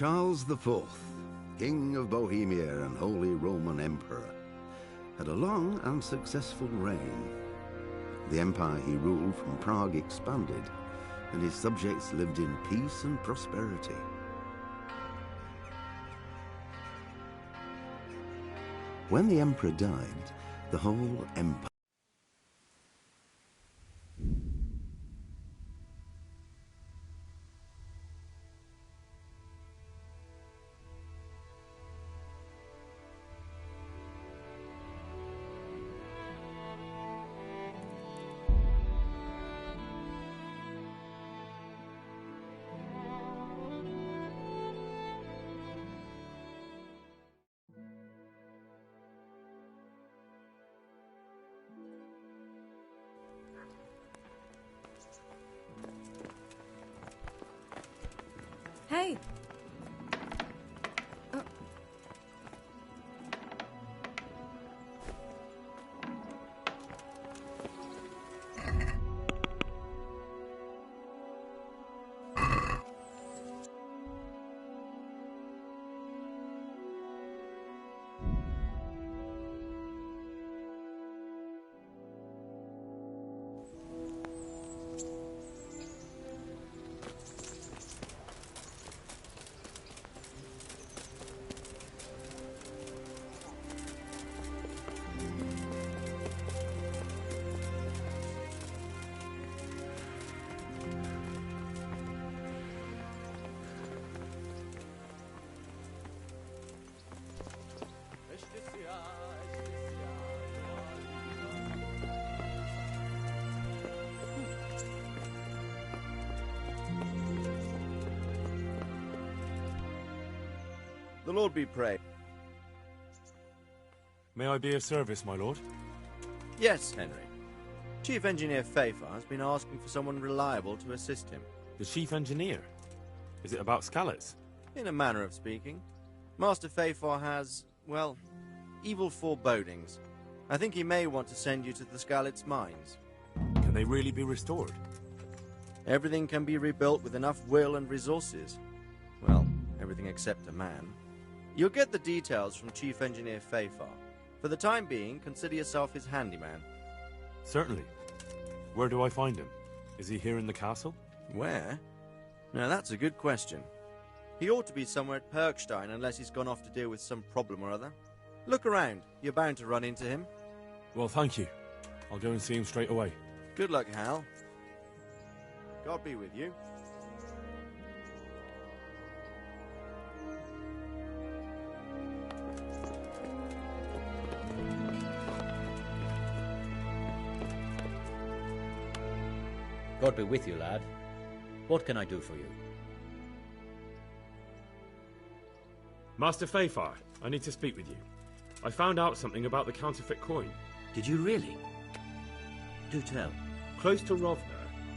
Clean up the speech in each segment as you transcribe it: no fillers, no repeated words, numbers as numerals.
Charles IV, King of Bohemia and Holy Roman Emperor, had a long and successful reign. The empire he ruled from Prague expanded, and his subjects lived in peace and prosperity. When the emperor died, the whole empire Hey! The Lord be praised. May I be of service, my lord? Yes, Henry. Chief Engineer Pfeiffer has been asking for someone reliable to assist him. The chief engineer? Is it about Skalitz? In a manner of speaking. Master Pfeiffer has, well, evil forebodings. I think he may want to send you to the Skalitz mines. Can they really be restored? Everything can be rebuilt with enough will and resources. Well, everything except a man. You'll get the details from Chief Engineer Pfeiffer. For the time being, consider yourself his handyman. Certainly. Where do I find him? Is he here in the castle? Where? Now that's a good question. He ought to be somewhere at Perkstein unless he's gone off to deal with some problem or other. Look around. You're bound to run into him. Well, thank you. I'll go and see him straight away. Good luck, Hal. God be with you. God be with you, lad. What can I do for you? Master Pfeiffer, I need to speak with you. I found out something about the counterfeit coin. Did you really? Do tell. Close to Rovner,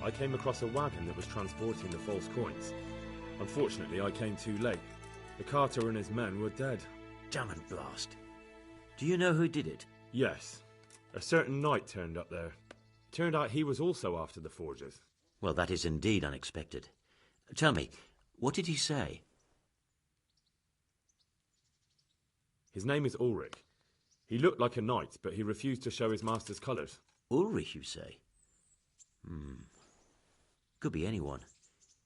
I came across a wagon that was transporting the false coins. Unfortunately, I came too late. The carter and his men were dead. Damn and blast. Do you know who did it? Yes. A certain knight turned up there. Turned out he was also after the forgers. Well, that is indeed unexpected. Tell me, what did he say? His name is Ulrich. He looked like a knight, but he refused to show his master's colours. Ulrich, you say? Could be anyone.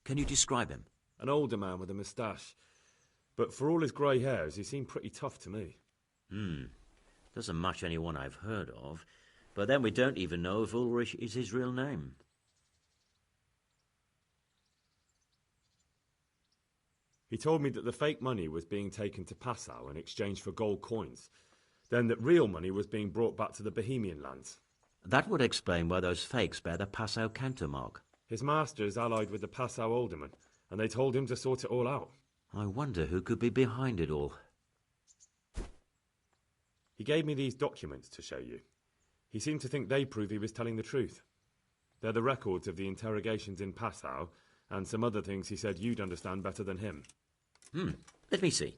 Can you describe him? An older man with a moustache. But for all his grey hairs, he seemed pretty tough to me. Doesn't match anyone I've heard of. But then we don't even know if Ulrich is his real name. He told me that the fake money was being taken to Passau in exchange for gold coins. Then that real money was being brought back to the Bohemian lands. That would explain why those fakes bear the Passau countermark. His master's allied with the Passau alderman, and they told him to sort it all out. I wonder who could be behind it all. He gave me these documents to show you. He seemed to think they prove he was telling the truth. They're the records of the interrogations in Passau, and some other things he said you'd understand better than him. Let me see.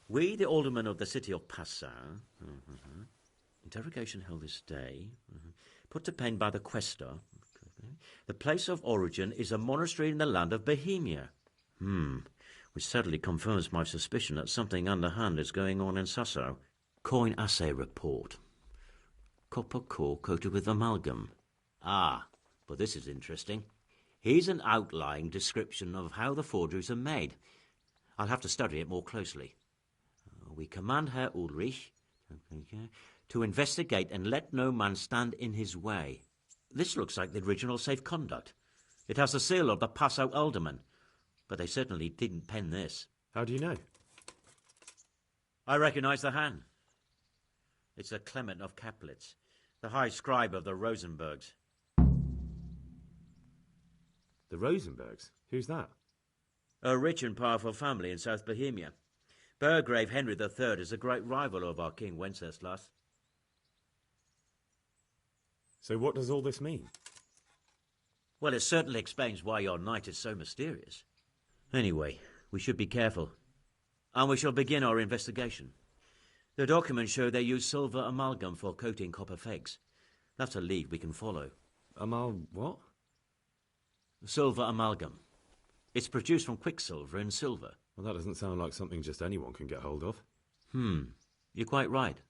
We, the aldermen of the city of Passau. Interrogation held this day. Put to pen by the questor. The place of origin is a monastery in the land of Bohemia. which sadly confirms my suspicion that something underhand is going on in Sasau. Coin assay report. Copper core coated with amalgam. Ah, but this is interesting. Here's an outline description of how the forgeries are made. I'll have to study it more closely. We command Herr Ulrich to investigate and let no man stand in his way. This looks like the original safe conduct. It has the seal of the Passau alderman, but they certainly didn't pen this. How do you know? I recognize the hand. It's a Clement of Kaplitz, the high scribe of the Rosenbergs. The Rosenbergs? Who's that? A rich and powerful family in South Bohemia. Burgrave Henry III is a great rival of our King Wenceslas. So what does all this mean? Well, it certainly explains why your knight is so mysterious. Anyway, we should be careful. And we shall begin our investigation. The documents show they use silver amalgam for coating copper fakes. That's a lead we can follow. What? Silver amalgam. It's produced from quicksilver and silver. Well, that doesn't sound like something just anyone can get hold of. You're quite right.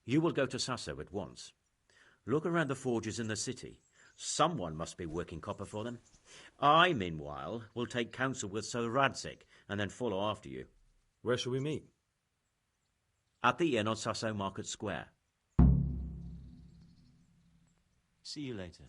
You will go to Sasau at once. Look around the forges in the city. Someone must be working copper for them. I, meanwhile, will take counsel with Sir Radzik and then follow after you. Where shall we meet? At the inn on Sasau Market Square. See you later.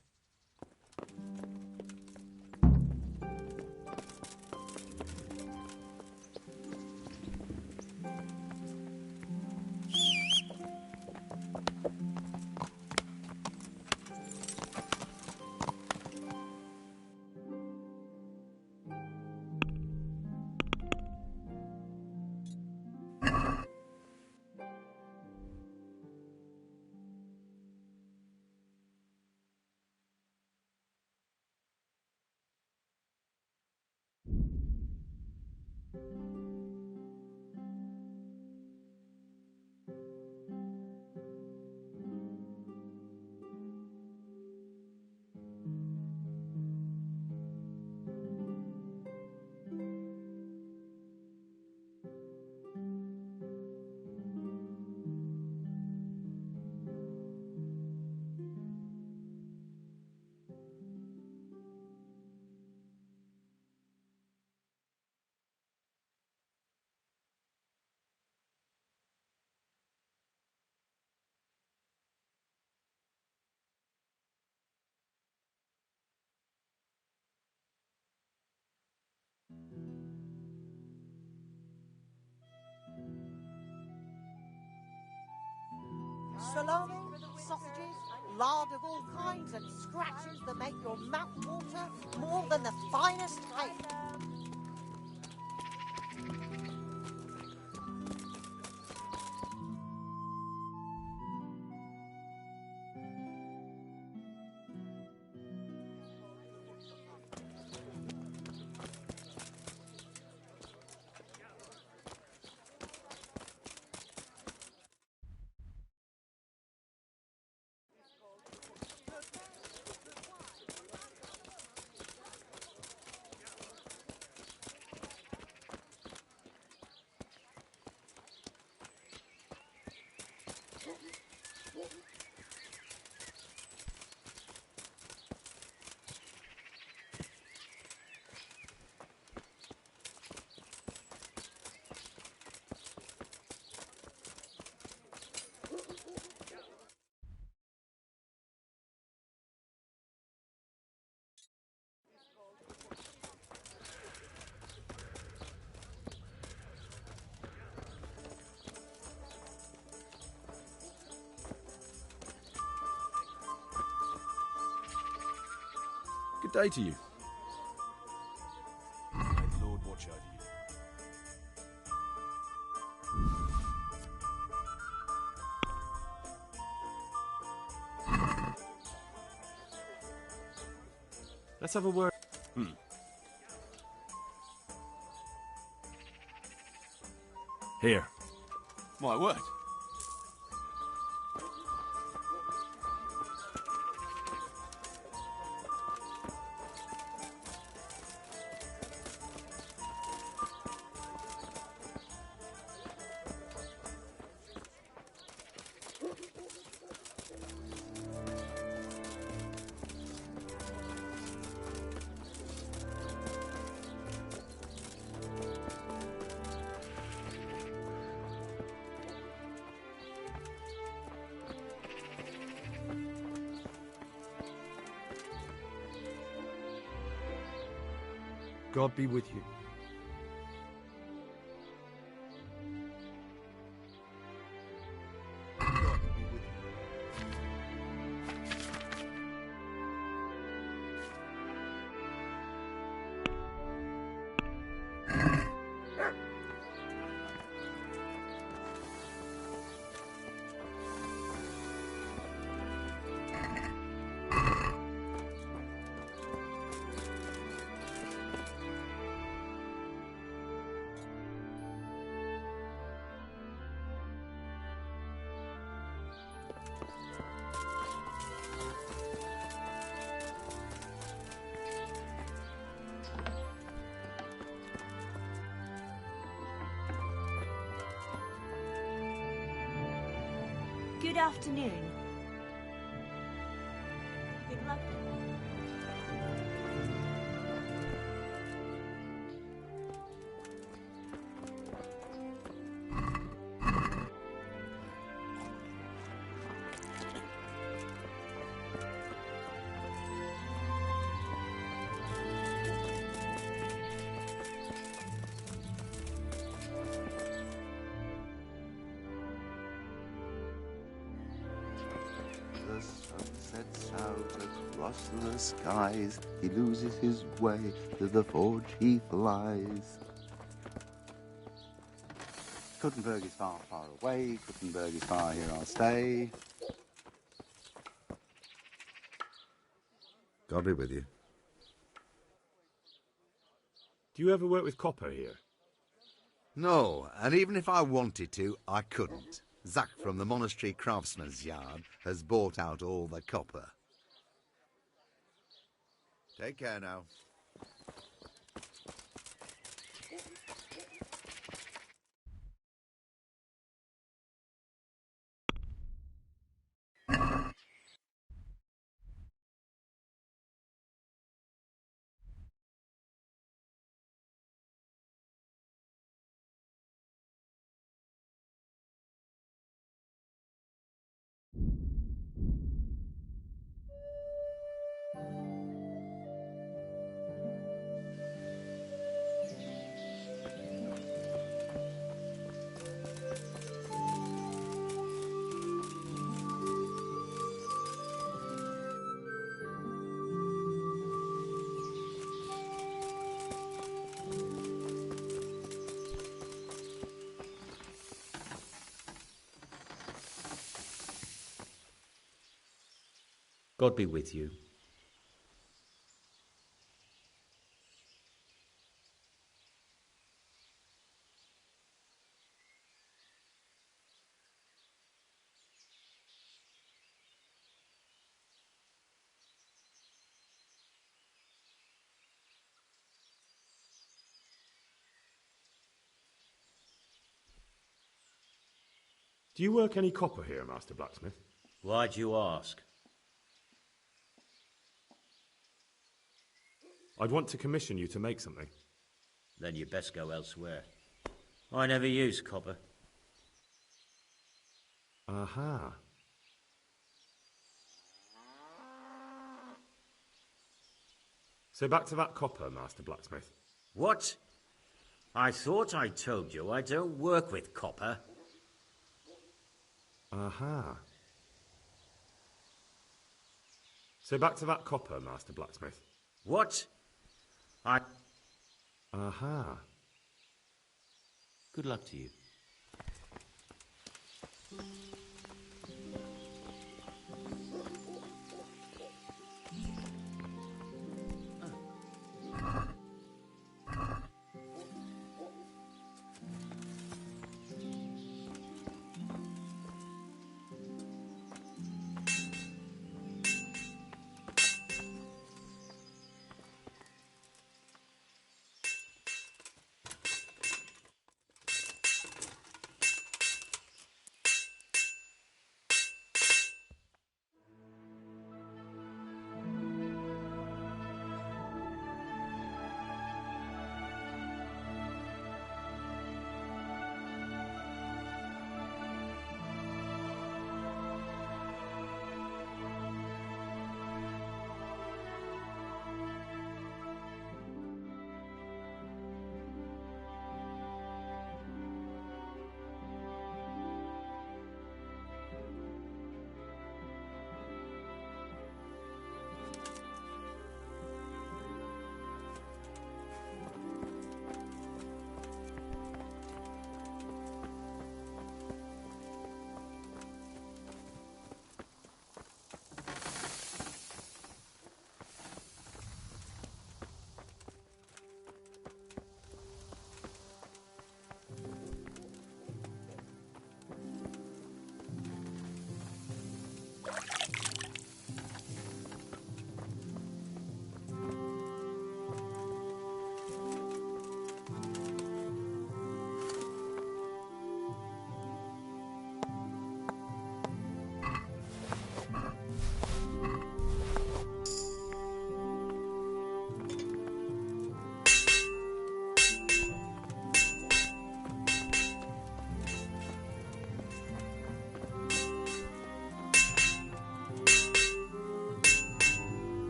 Salami, sausages, lard of all kinds, and scratches that make your mouth water more than the finest cake. Good day to you. May the Lord watch over you. Let's have a word. Here. My word. God be with you. God be with you. Good afternoon. Good luck. The sun sets out across the skies. He loses his way, to the forge he flies. Kuttenberg is far, far away. Kuttenberg is far, here I'll stay. God be with you. Do you ever work with copper here? No, and even if I wanted to, I couldn't. Zach from the Monastery Craftsman's Yard has bought out all the copper. Take care now. God be with you. Do you work any copper here, Master Blacksmith? Why'd you ask? I'd want to commission you to make something. Then you best go elsewhere. I never use copper. Aha. So back to that copper, Master Blacksmith. What? I thought I told you I don't work with copper. Aha. So back to that copper, Master Blacksmith. What? Aha. Good luck to you.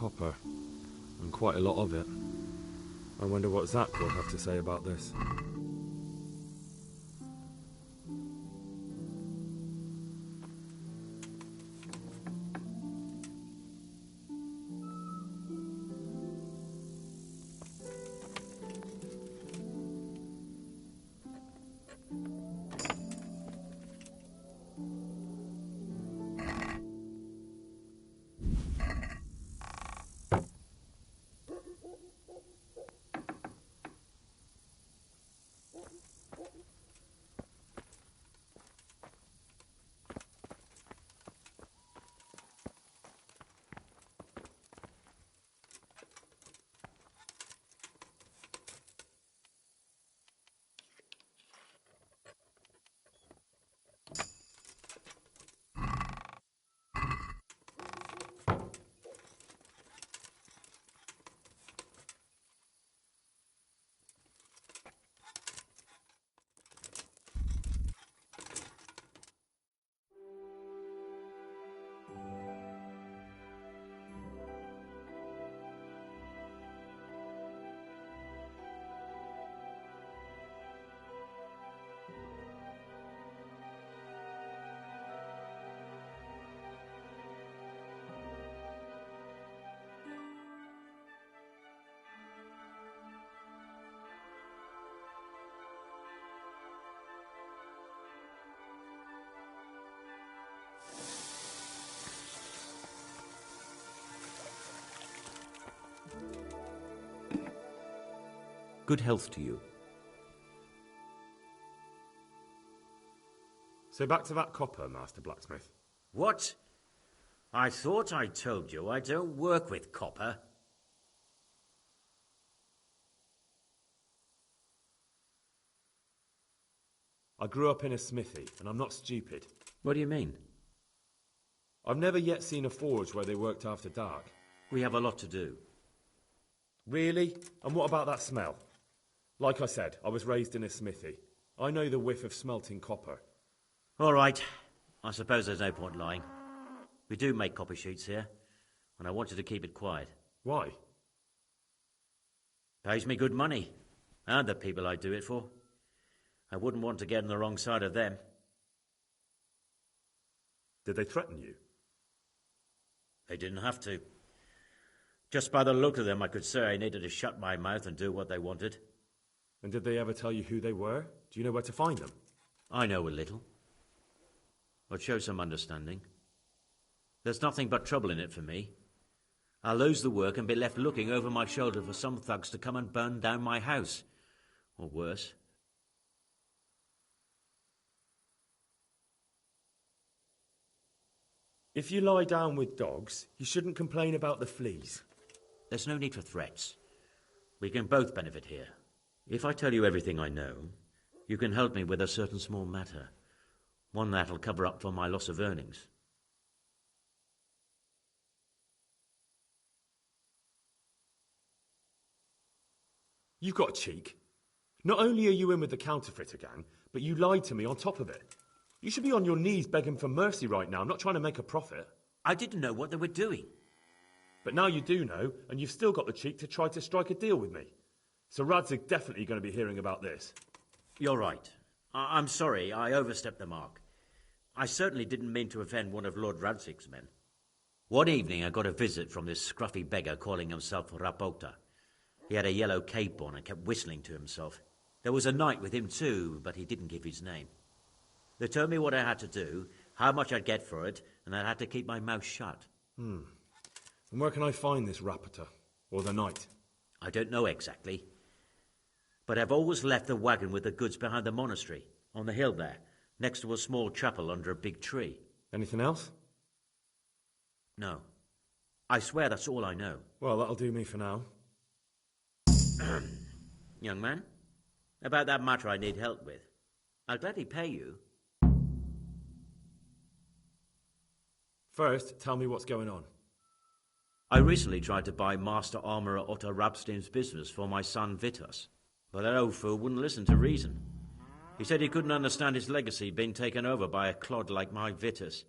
Copper. And quite a lot of it. I wonder what Zach will have to say about this. Good health to you. So back to that copper, Master Blacksmith. What? I thought I told you I don't work with copper. I grew up in a smithy, and I'm not stupid. What do you mean? I've never yet seen a forge where they worked after dark. We have a lot to do. Really? And what about that smell? Like I said, I was raised in a smithy. I know the whiff of smelting copper. All right. I suppose there's no point lying. We do make copper sheets here, and I want you to keep it quiet. Why? Pays me good money, and the people I do it for. I wouldn't want to get on the wrong side of them. Did they threaten you? They didn't have to. Just by the look of them, I could say I needed to shut my mouth and do what they wanted. And did they ever tell you who they were? Do you know where to find them? I know a little. I'd show some understanding. There's nothing but trouble in it for me. I'll lose the work and be left looking over my shoulder for some thugs to come and burn down my house. Or worse. If you lie down with dogs, you shouldn't complain about the fleas. There's no need for threats. We can both benefit here. If I tell you everything I know, you can help me with a certain small matter. One that'll cover up for my loss of earnings. You've got cheek. Not only are you in with the counterfeiter gang, but you lied to me on top of it. You should be on your knees begging for mercy right now. I'm not trying to make a profit. I didn't know what they were doing. But now you do know, and you've still got the cheek to try to strike a deal with me. So Radzig's definitely going to be hearing about this. You're right. I'm sorry, I overstepped the mark. I certainly didn't mean to offend one of Lord Radzig's men. One evening I got a visit from this scruffy beggar calling himself Rapota. He had a yellow cape on and kept whistling to himself. There was a knight with him too, but he didn't give his name. They told me what I had to do, how much I'd get for it, and I had to keep my mouth shut. And where can I find this Rapota? Or the knight? I don't know exactly. But I've always left the wagon with the goods behind the monastery, on the hill there, next to a small chapel under a big tree. Anything else? No. I swear that's all I know. Well, that'll do me for now. Young man, about that matter I need help with. I'll gladly pay you. First, tell me what's going on. I recently tried to buy Master Armourer Otto Rabstein's business for my son Vitus, but that old fool wouldn't listen to reason. He said he couldn't understand his legacy being taken over by a clod like my Vitus.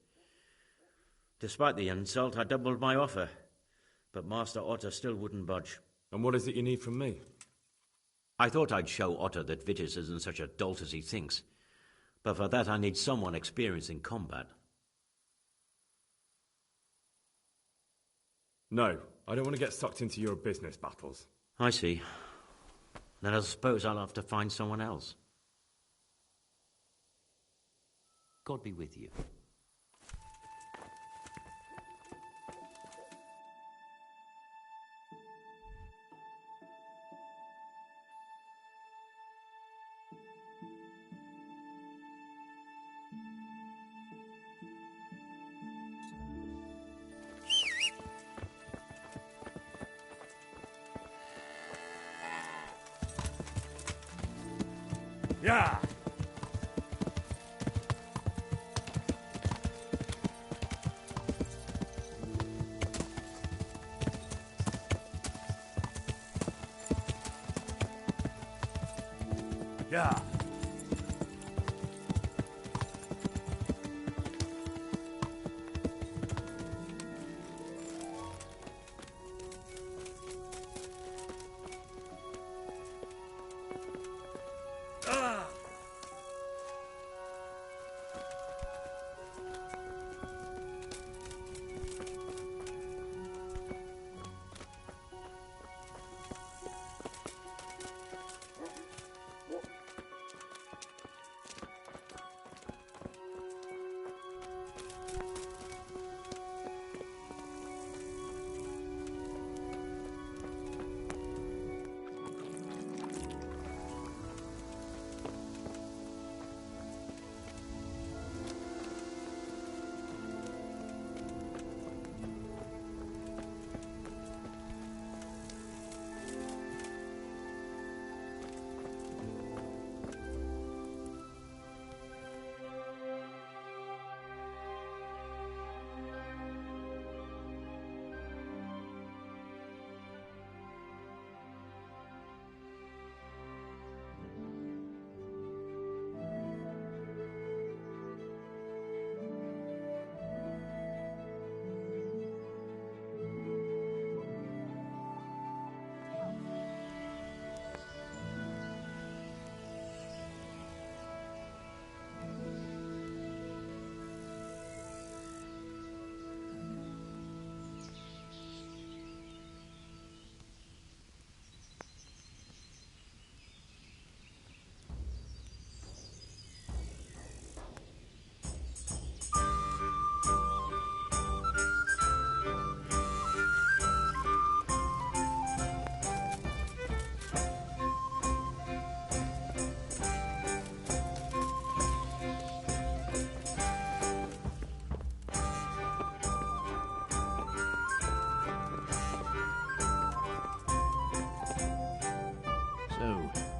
Despite the insult, I doubled my offer, but Master Otto still wouldn't budge. And what is it you need from me? I thought I'd show Otto that Vitus isn't such a dolt as he thinks, but for that I need someone experienced in combat. No, I don't want to get sucked into your business battles. I see. Then I suppose I'll have to find someone else. God be with you. Yeah! Yeah!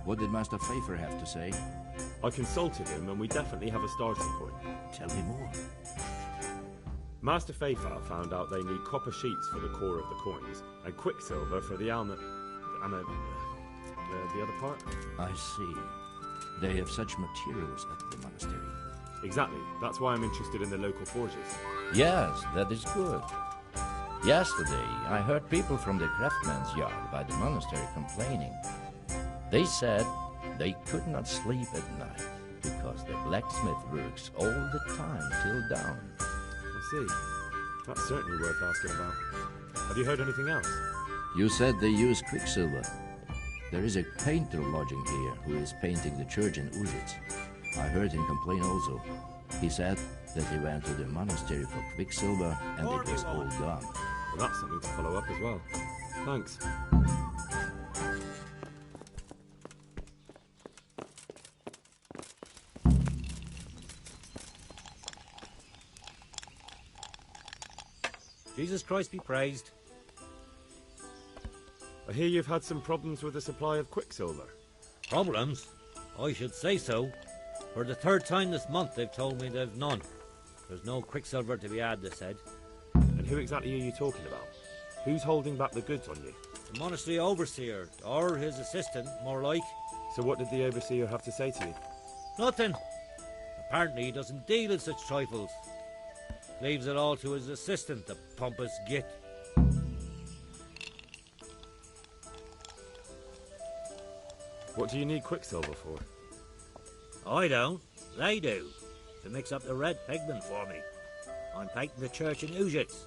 What did Master Pfeiffer have to say? I consulted him and we definitely have a starting point. Tell me more. Master Pfeiffer found out they need copper sheets for the core of the coins and quicksilver for the The other part? I see. They have such materials at the monastery. Exactly. That's why I'm interested in the local forges. Yes, that is good. Yesterday, I heard people from the craftsman's yard by the monastery complaining. They said they could not sleep at night because the blacksmith works all the time till dawn. I see. That's certainly worth asking about. Have you heard anything else? You said they use quicksilver. There is a painter lodging here who is painting the church in Uzits. I heard him complain also. He said that he went to the monastery for quicksilver and it was all gone. Well, that's something to follow up as well. Thanks. Jesus Christ be praised. I hear you've had some problems with the supply of quicksilver. Problems? I should say so. For the third time this month they've told me they've none. There's no quicksilver to be had, they said. And who exactly are you talking about? Who's holding back the goods on you? The monastery overseer, or his assistant, more like. So what did the overseer have to say to you? Nothing. Apparently he doesn't deal in such trifles. Leaves it all to his assistant, the pompous git. What do you need quicksilver for? I don't. They do. To mix up the red pigment for me. I'm painting the church in Uzits.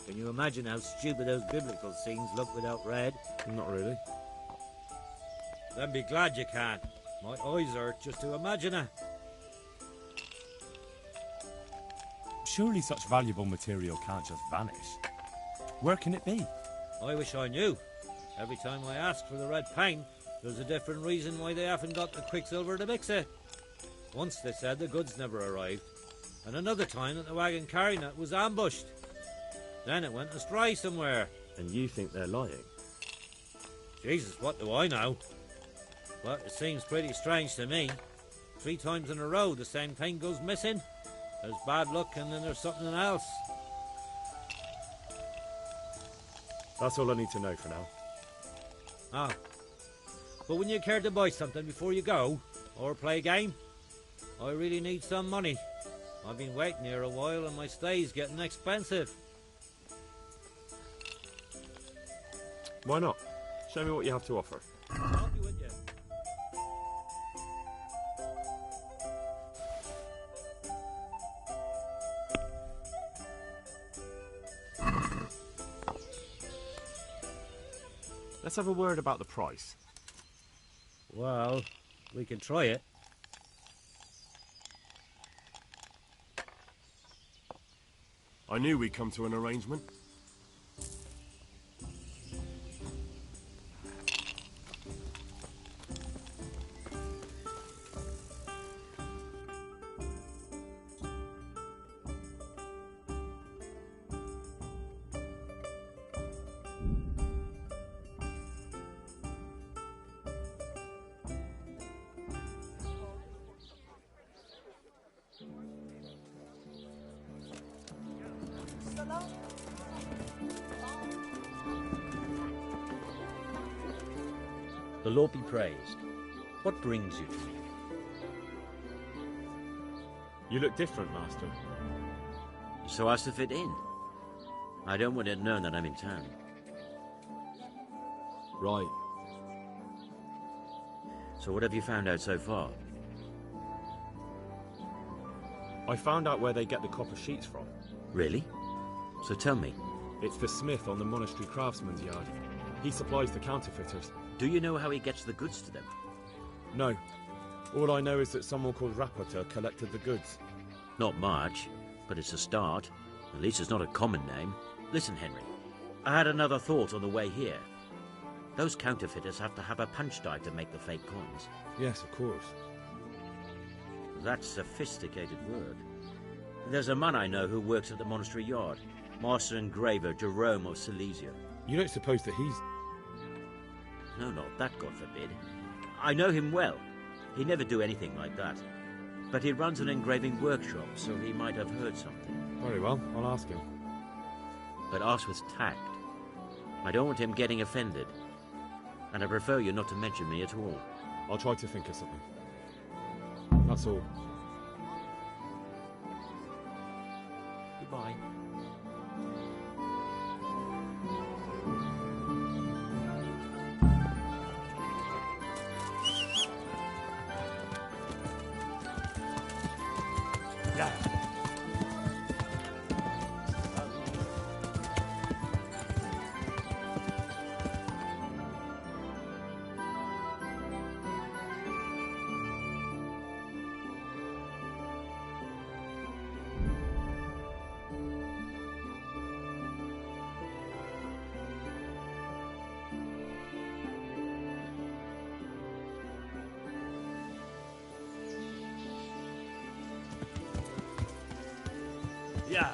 Can you imagine how stupid those biblical scenes look without red? Not really. Then be glad you can. My eyes hurt just to imagine it. Surely such valuable material can't just vanish. Where can it be? I wish I knew. Every time I ask for the red paint, there's a different reason why they haven't got the quicksilver to mix it. Once they said the goods never arrived, and another time that the wagon carrying it was ambushed. Then it went astray somewhere. And you think they're lying? Jesus, what do I know? But it seems pretty strange to me. 3 times in a row the same thing goes missing. There's bad luck and then there's something else. That's all I need to know for now. Ah. But when you care to buy something before you go, or play a game, I really need some money. I've been waiting here a while and my stay's getting expensive. Why not? Show me what you have to offer. I'll be with you. Let's have a word about the price. Well, we can try it. I knew we'd come to an arrangement. The Lord be praised. What brings you to me? You look different, Master. So as to fit in. I don't want it known that I'm in town. Right. So what have you found out so far? I found out where they get the copper sheets from. Really? So tell me. It's the smith on the monastery craftsman's yard. He supplies the counterfeiters. Do you know how he gets the goods to them? No. All I know is that someone called Rapporteur collected the goods. Not much, but it's a start. At least it's not a common name. Listen, Henry. I had another thought on the way here. Those counterfeiters have to have a punch die to make the fake coins. Yes, of course. That's sophisticated work. There's a man I know who works at the monastery yard. Master engraver Jerome of Silesia. You don't suppose that he's... No, not that, God forbid. I know him well. He'd never do anything like that. But he runs an engraving workshop, so he might have heard something. Very well, I'll ask him. But ask with tact. I don't want him getting offended. And I prefer you not to mention me at all. I'll try to think of something. That's all. Goodbye. Yeah.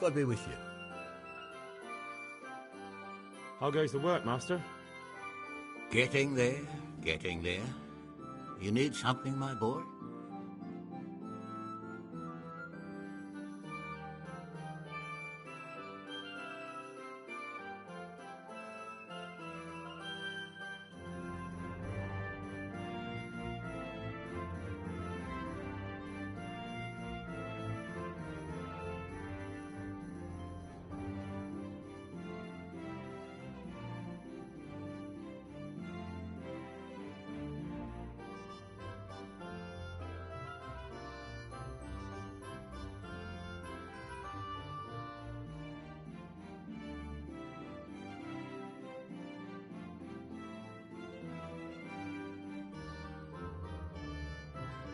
God be with you. How goes the work, Master? Getting there, getting there. You need something, my boy?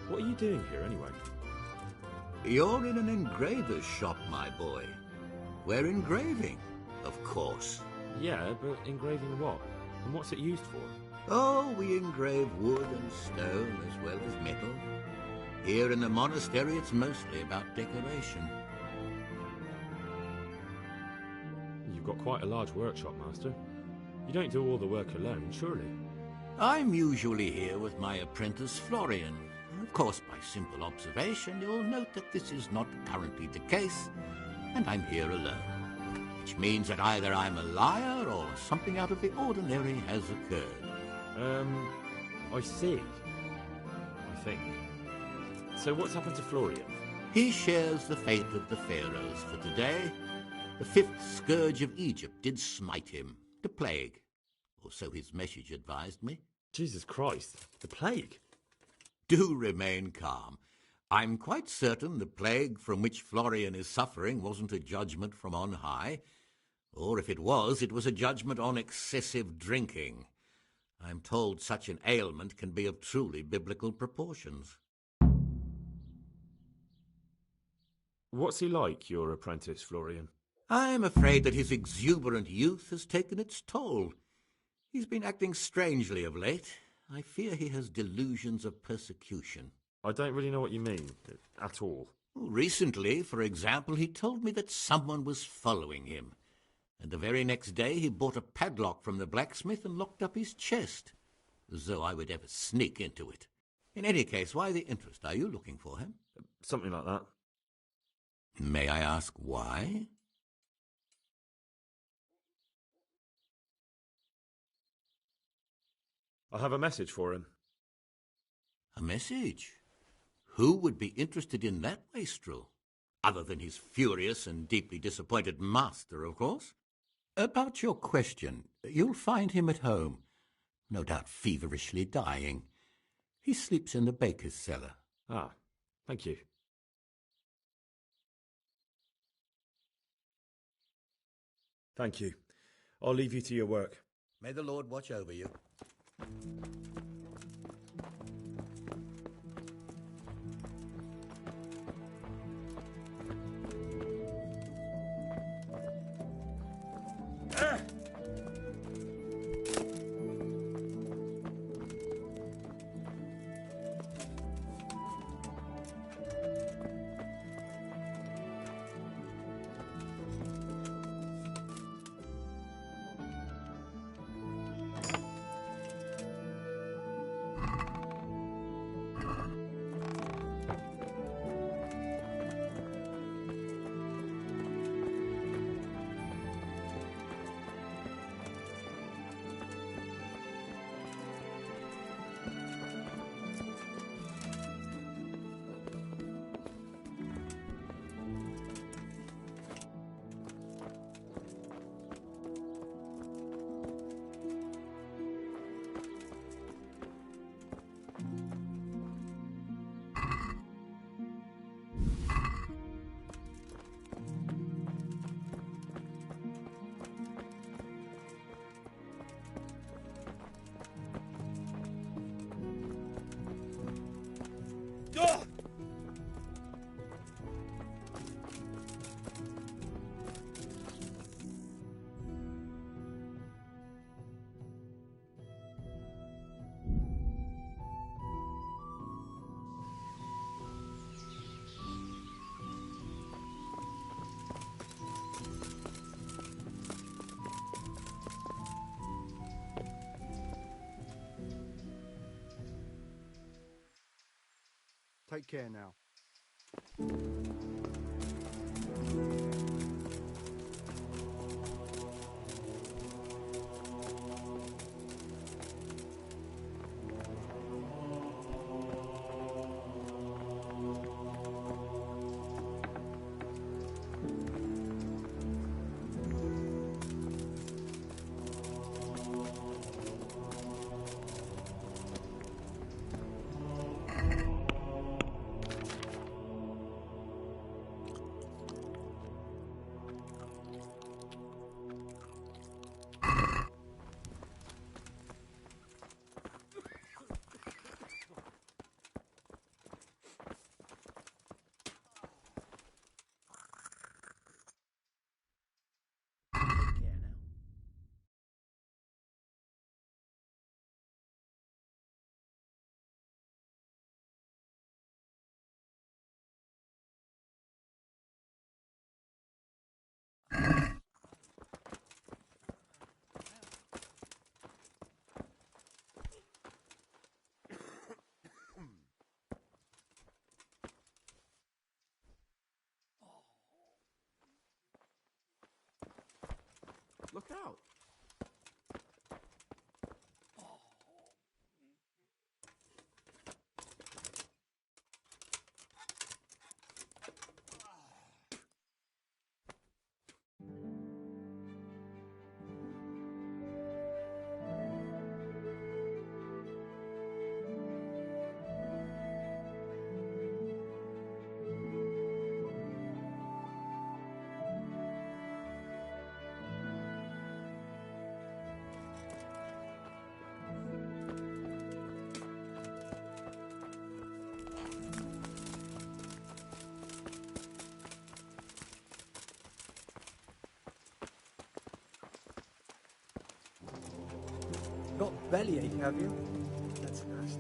What are you doing here, anyway? You're in an engraver's shop, my boy. We're engraving, of course. Yeah, but engraving what? And what's it used for? Oh, we engrave wood and stone as well as metal. Here in the monastery, it's mostly about decoration. You've got quite a large workshop, Master. You don't do all the work alone, surely? I'm usually here with my apprentice, Florian. Of course, by simple observation, you'll note that this is not currently the case, and I'm here alone. Which means that either I'm a liar or something out of the ordinary has occurred. I see. I think. So what's happened to Florian? He shares the fate of the pharaohs for today. The fifth scourge of Egypt did smite him, the plague. Or so his message advised me. Jesus Christ, the plague? Do remain calm. I'm quite certain the plague from which Florian is suffering wasn't a judgment from on high. Or if it was a judgment on excessive drinking. I'm told such an ailment can be of truly biblical proportions. What's he like, your apprentice, Florian? I'm afraid that his exuberant youth has taken its toll. He's been acting strangely of late. I fear he has delusions of persecution. I don't really know what you mean, at all. Recently, for example, he told me that someone was following him. And the very next day he bought a padlock from the blacksmith and locked up his chest, as though I would ever sneak into it. In any case, why the interest? Are you looking for him? Something like that. May I ask why? I have a message for him. A message? Who would be interested in that wastrel? Other than his furious and deeply disappointed master, of course. About your question, you'll find him at home, no doubt feverishly dying. He sleeps in the baker's cellar. Ah, thank you. Thank you. I'll leave you to your work. May the Lord watch over you. Take care now. Look out! Got bellyache, have you? That's nasty.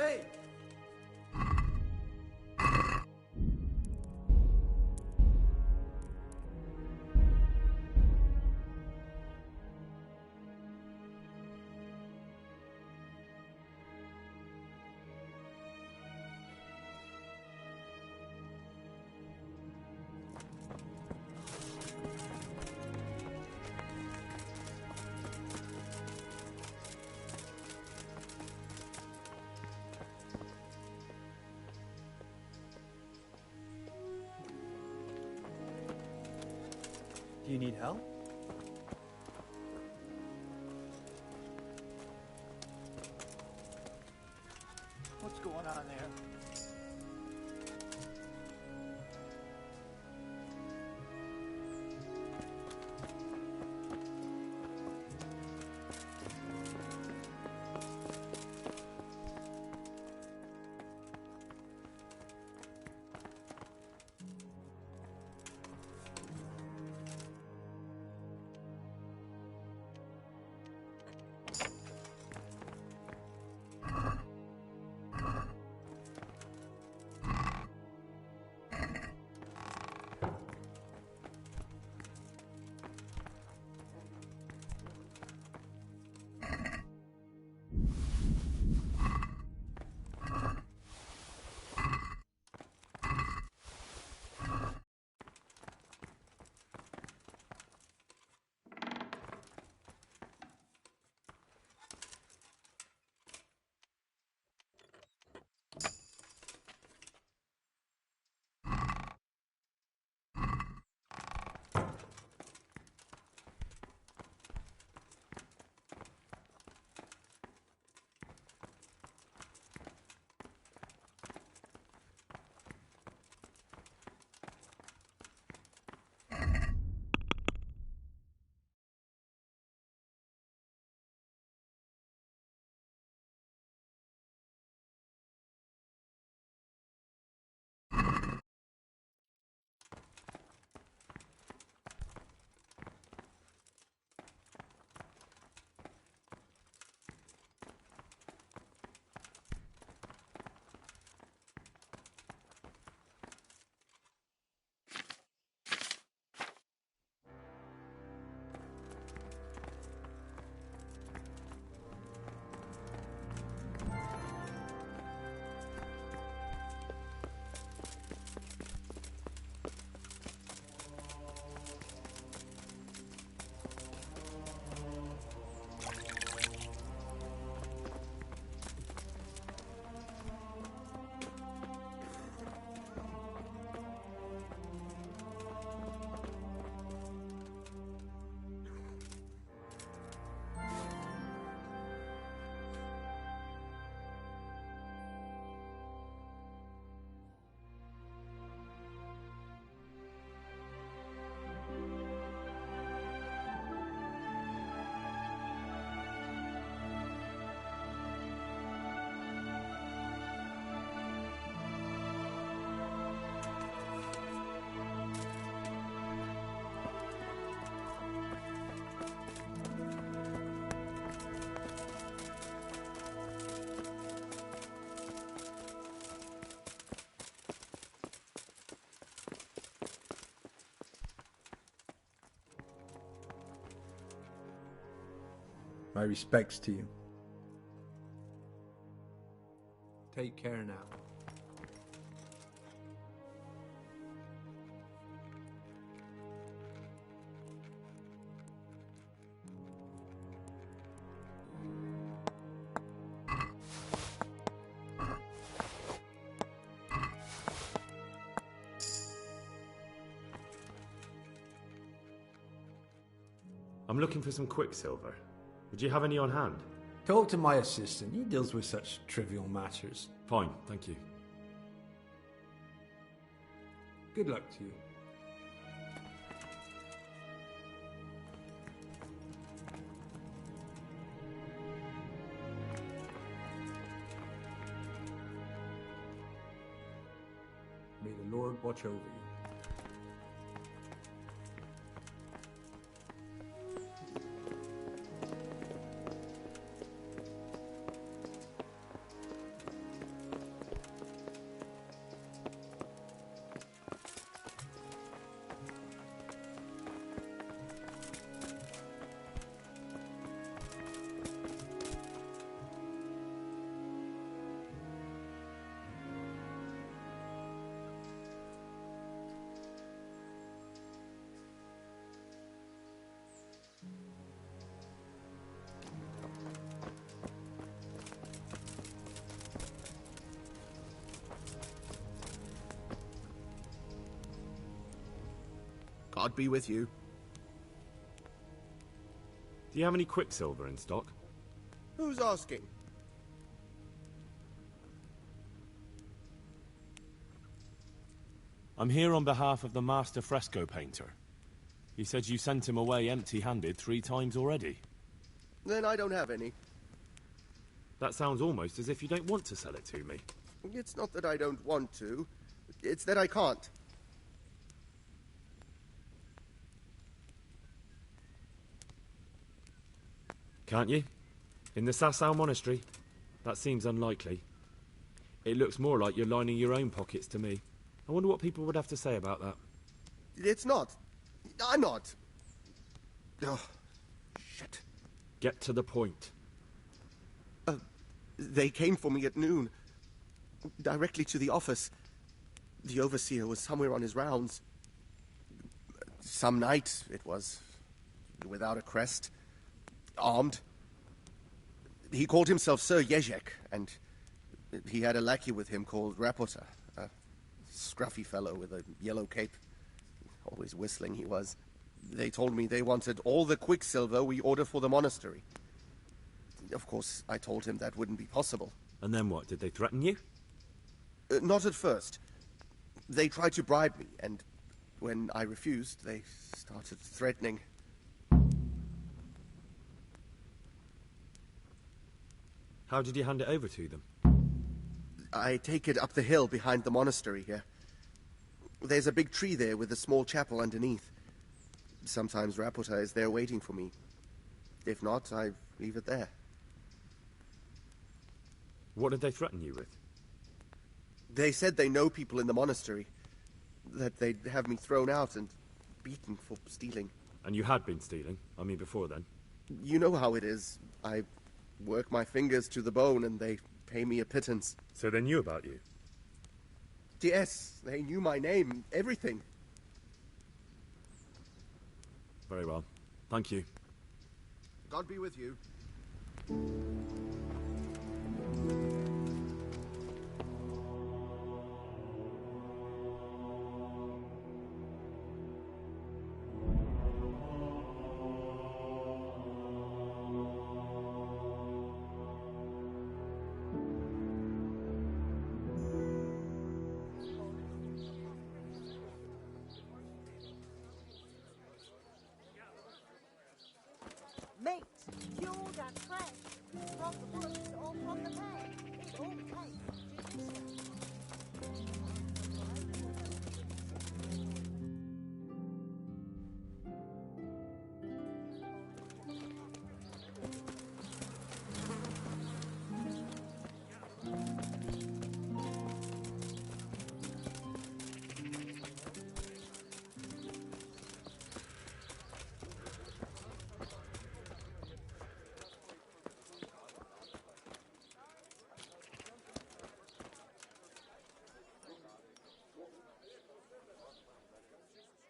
say? Do you need help? What's going on there? My respects to you. Take care now. I'm looking for some quicksilver. Would you have any on hand? Talk to my assistant. He deals with such trivial matters. Fine, thank you. Good luck to you. May the Lord watch over you. God be with you. Do you have any quicksilver in stock? Who's asking? I'm here on behalf of the master fresco painter. He said you sent him away empty-handed 3 times already. Then I don't have any. That sounds almost as if you don't want to sell it to me. It's not that I don't want to. It's that I can't. Can't you? In the Sasau monastery? That seems unlikely. It looks more like you're lining your own pockets to me. I wonder what people would have to say about that. It's not. I'm not. Oh, shit. Get to the point. They came for me at noon. Directly to the office. The overseer was somewhere on his rounds. Some night, it was. Without a crest. Armed. He called himself Sir Jezek, and he had a lackey with him called Rapota, a scruffy fellow with a yellow cape. Always whistling he was. They told me they wanted all the quicksilver we order for the monastery. Of course, I told him that wouldn't be possible. And then what? Did they threaten you? Not at first. They tried to bribe me, and when I refused, they started threatening. How did you hand it over to them? I take it up the hill behind the monastery here. There's a big tree there with a small chapel underneath. Sometimes Rapota is there waiting for me. If not, I leave it there. What did they threaten you with? They said they know people in the monastery. That they'd have me thrown out and beaten for stealing. And you had been stealing? I mean, before then? You know how it is. I work my fingers to the bone and they pay me a pittance. So they knew about you? Yes, they knew my name, everything. Very well. Thank you. God be with you. Meat, cured and fresh, from the woods or from the bay. It's all fresh.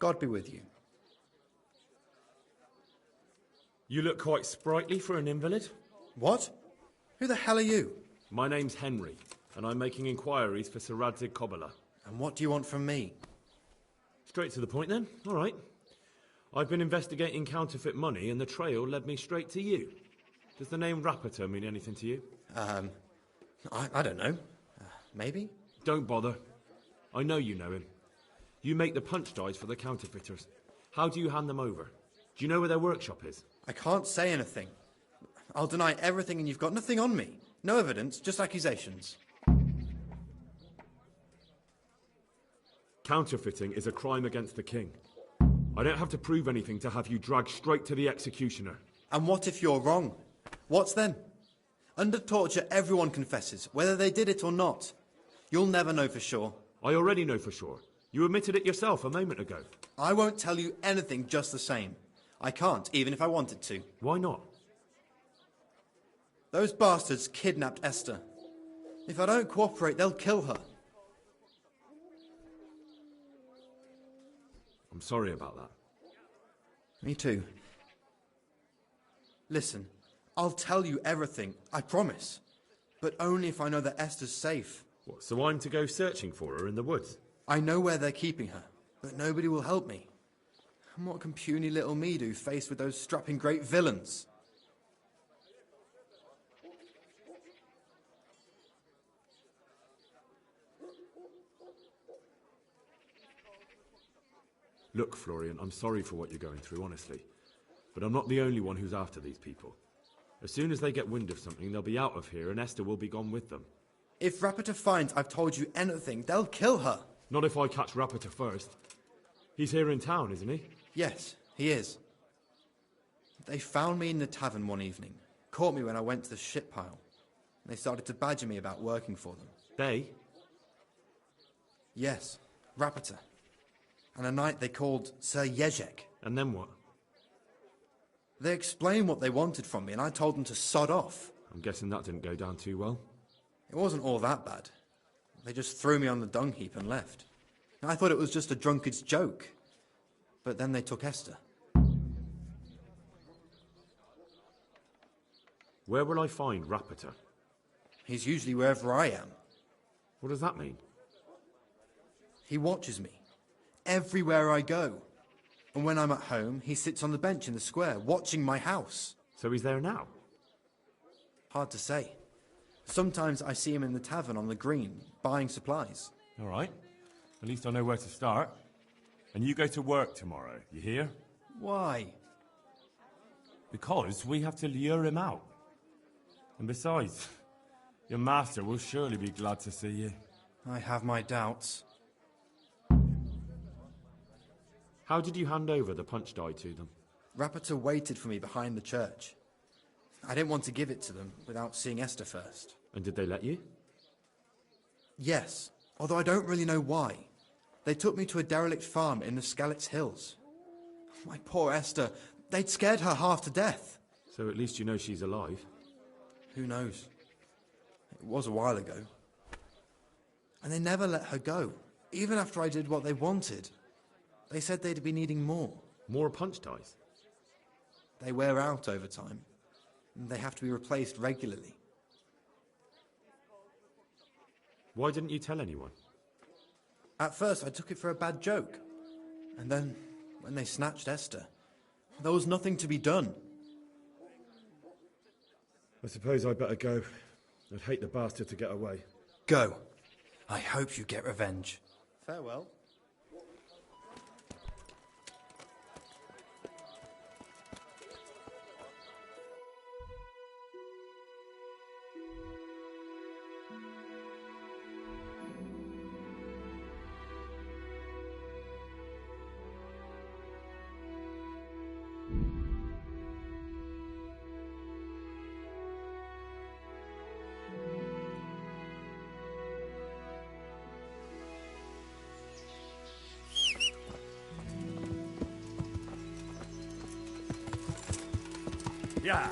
God be with you. You look quite sprightly for an invalid. What? Who the hell are you? My name's Henry, and I'm making inquiries for Sir Radzig Kobyla. And what do you want from me? Straight to the point, then. All right. I've been investigating counterfeit money, and the trail led me straight to you. Does the name Rapota mean anything to you? I don't know. Maybe? Don't bother. I know you know him. You make the punch dies for the counterfeiters. How do you hand them over? Do you know where their workshop is? I can't say anything. I'll deny everything and you've got nothing on me. No evidence, just accusations. Counterfeiting is a crime against the king. I don't have to prove anything to have you dragged straight to the executioner. And what if you're wrong? What's then? Under torture, everyone confesses, whether they did it or not. You'll never know for sure. I already know for sure. You admitted it yourself a moment ago. I won't tell you anything just the same. I can't, even if I wanted to. Why not? Those bastards kidnapped Esther. If I don't cooperate, they'll kill her. I'm sorry about that. Me too. Listen, I'll tell you everything, I promise. But only if I know that Esther's safe. What, so I'm to go searching for her in the woods? I know where they're keeping her, but nobody will help me. And what can puny little me do faced with those strapping great villains? Look, Florian, I'm sorry for what you're going through, honestly. But I'm not the only one who's after these people. As soon as they get wind of something, they'll be out of here and Esther will be gone with them. If Rapita finds I've told you anything, they'll kill her. Not if I catch Rapita first. He's here in town, isn't he? Yes, he is. They found me in the tavern one evening, caught me when I went to the ship pile. And they started to badger me about working for them. They? Yes, Rapita. And a knight they called Sir Jezek. And then what? They explained what they wanted from me, and I told them to sod off. I'm guessing that didn't go down too well. It wasn't all that bad. They just threw me on the dung heap and left. I thought it was just a drunkard's joke. But then they took Esther. Where will I find Rapita? He's usually wherever I am. What does that mean? He watches me. Everywhere I go. And when I'm at home, he sits on the bench in the square, watching my house. So he's there now? Hard to say. Sometimes I see him in the tavern on the green, buying supplies. All right. At least I know where to start. And you go to work tomorrow, you hear? Why? Because we have to lure him out. And besides, your master will surely be glad to see you. I have my doubts. How did you hand over the punch die to them? Rapita waited for me behind the church. I didn't want to give it to them without seeing Esther first. And did they let you? Yes, although I don't really know why. They took me to a derelict farm in the Skalitz Hills. My poor Esther, they'd scared her half to death. So at least you know she's alive. Who knows? It was a while ago. And they never let her go, even after I did what they wanted. They said they'd be needing more. More punch dice? They wear out over time. And they have to be replaced regularly. Why didn't you tell anyone? At first I took it for a bad joke. And then, when they snatched Esther, there was nothing to be done. I suppose I'd better go. I'd hate the bastard to get away. Go. I hope you get revenge. Farewell. Yeah.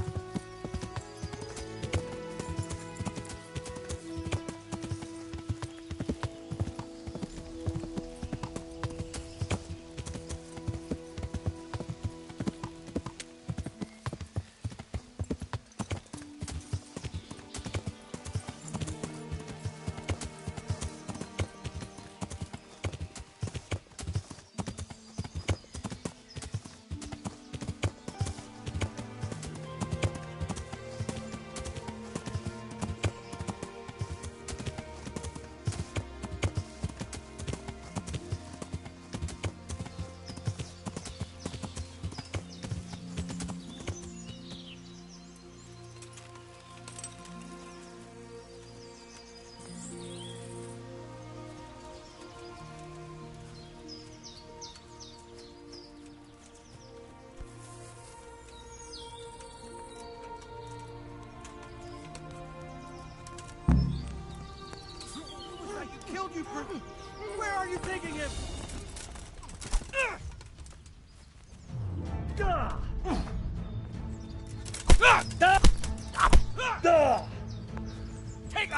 Killed you, brute! Where are you taking him? Take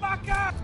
Back up!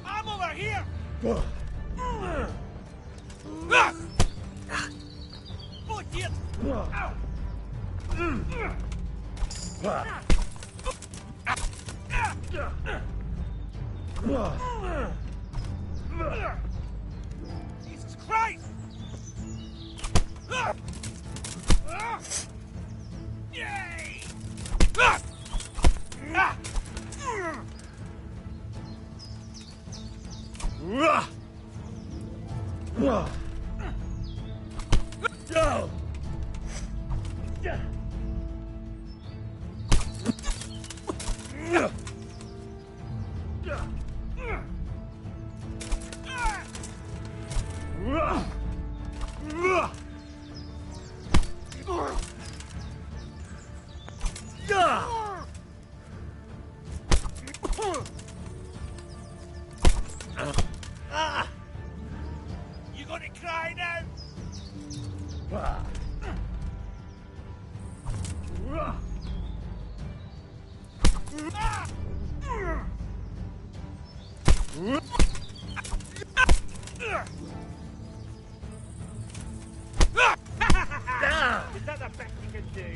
I'm over here! Foot it! Ow! Jesus Christ! Yay! Go! You gonna cry now? Is that the best you can do?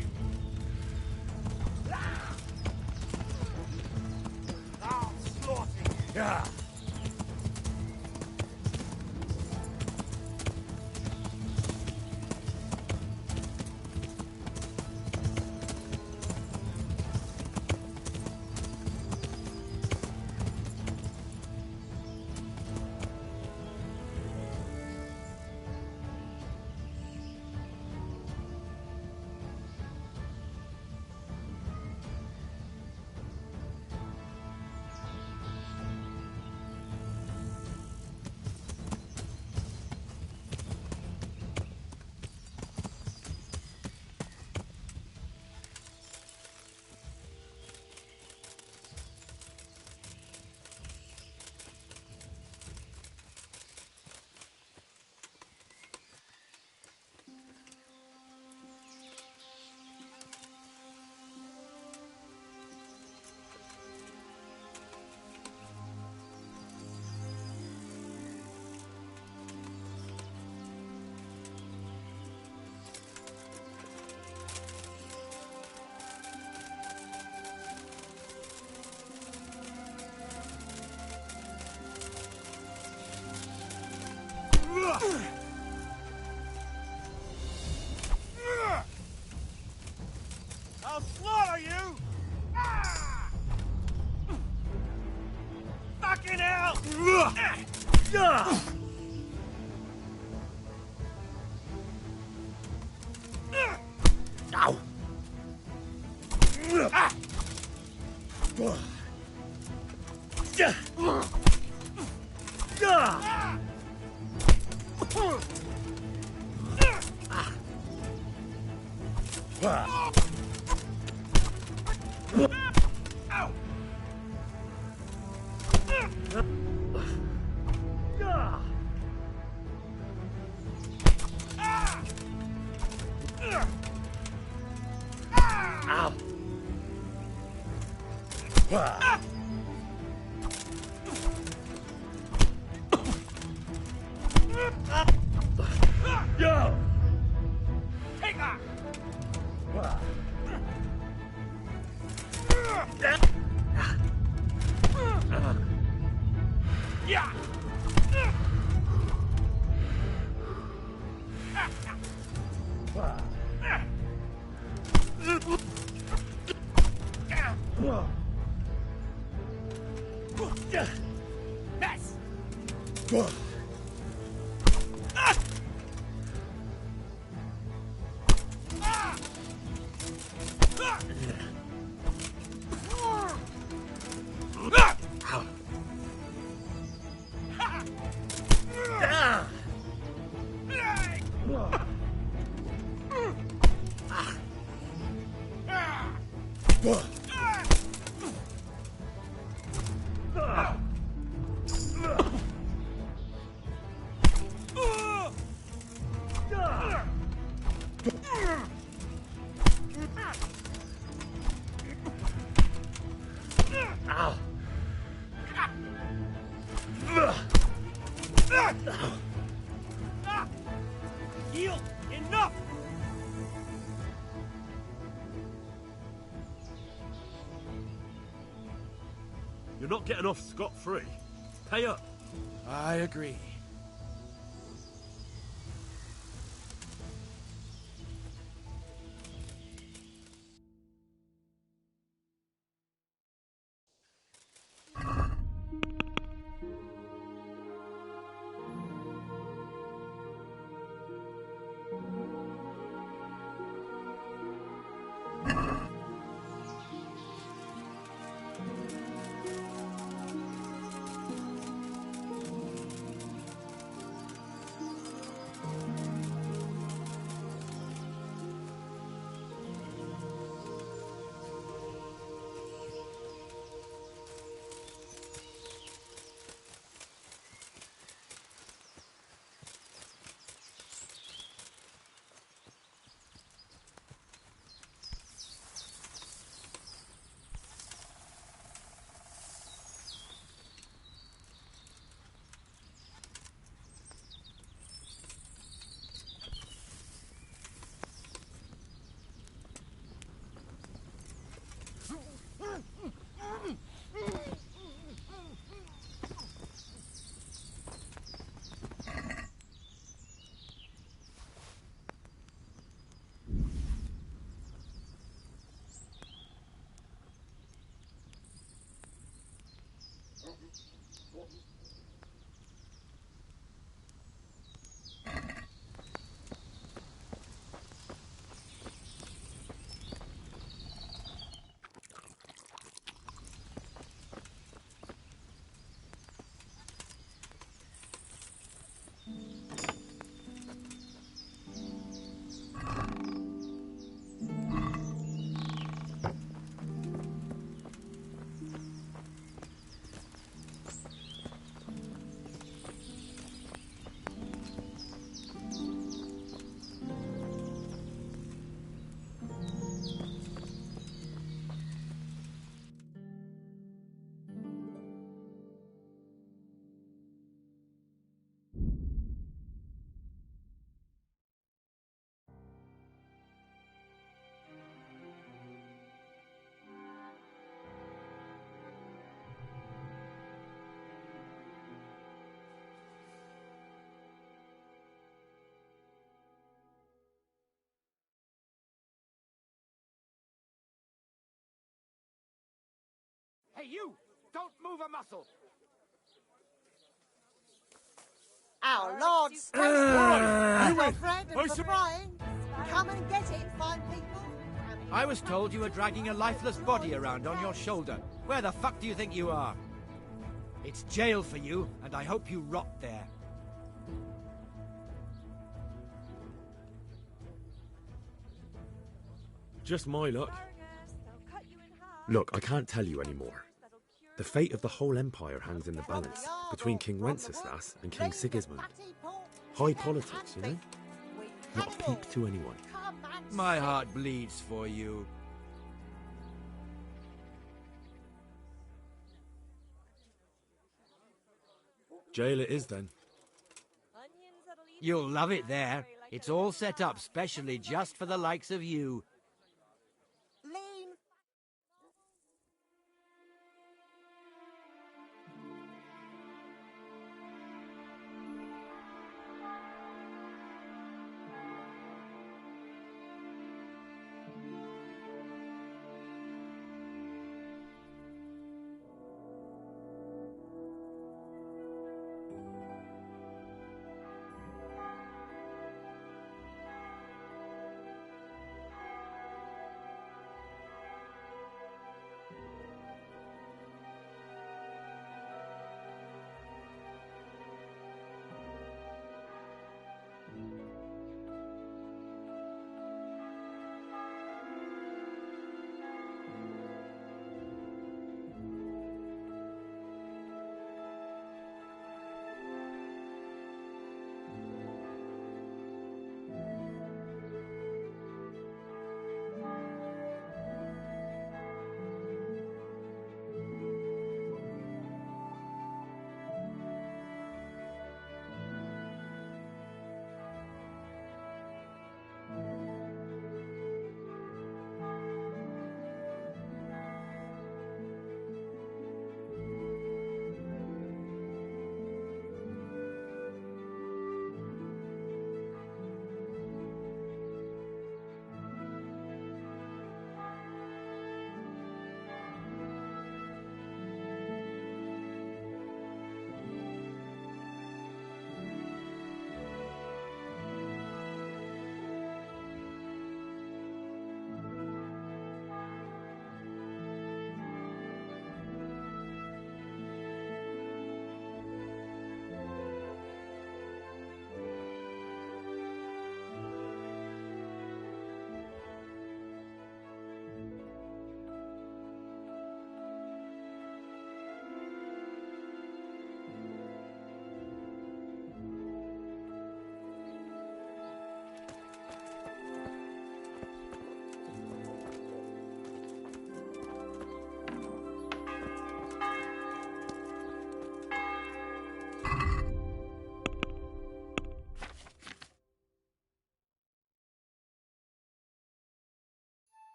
I'll slaughter you. Yeah. Yield! Enough! You're not getting off scot-free. Pay up. I agree. Hey, you! Don't move a muscle! Our Lord's Ah. the bread and for frying. Come and get it, fine people. I was told you were dragging a lifeless body around on your shoulder. Where the fuck do you think you are? It's jail for you, and I hope you rot there. Just my luck. Look, I can't tell you anymore. The fate of the whole empire hangs in the balance between King Wenceslas and King Sigismund. High politics, you know? Not a peep to anyone. My heart bleeds for you. Jail it is then. You'll love it there. It's all set up specially just for the likes of you.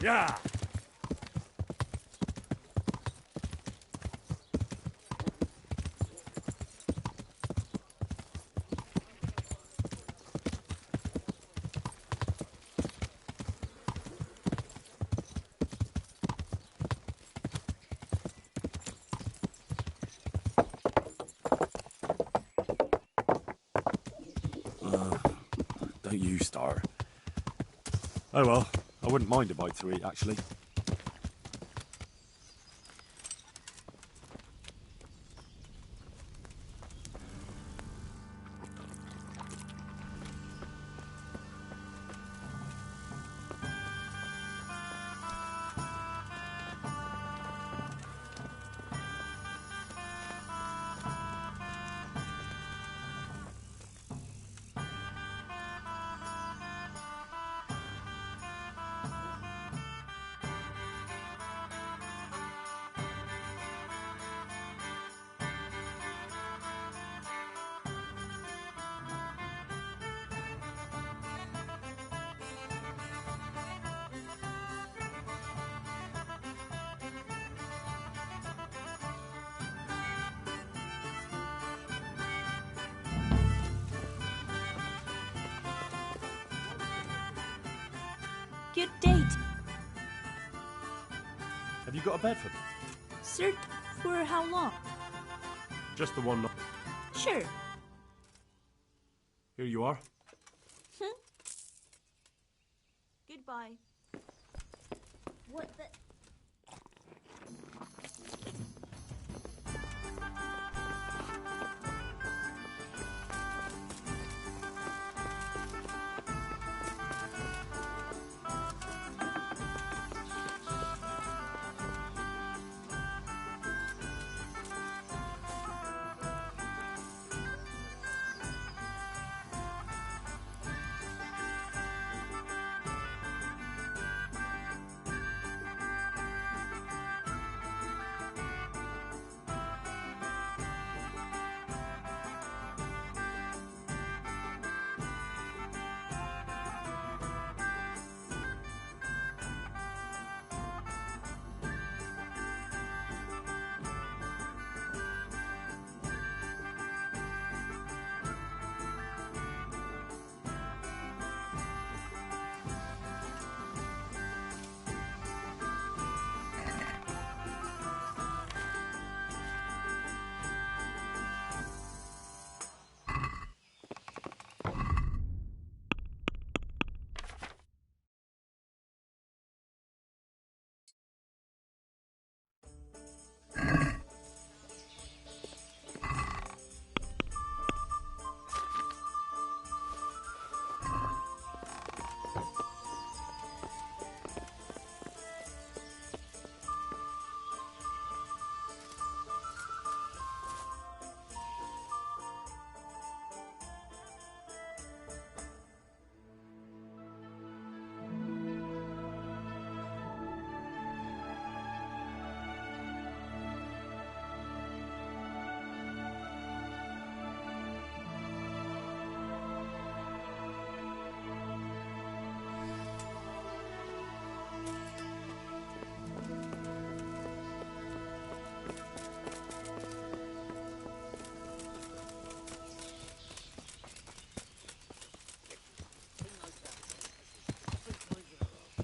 Yeah. Don't you start. Oh well, I wouldn't mind a bite to eat, actually. Good date. Have you got a bed for me? Sir, for how long? Just the one night. Sure. Here you are. Goodbye. What the...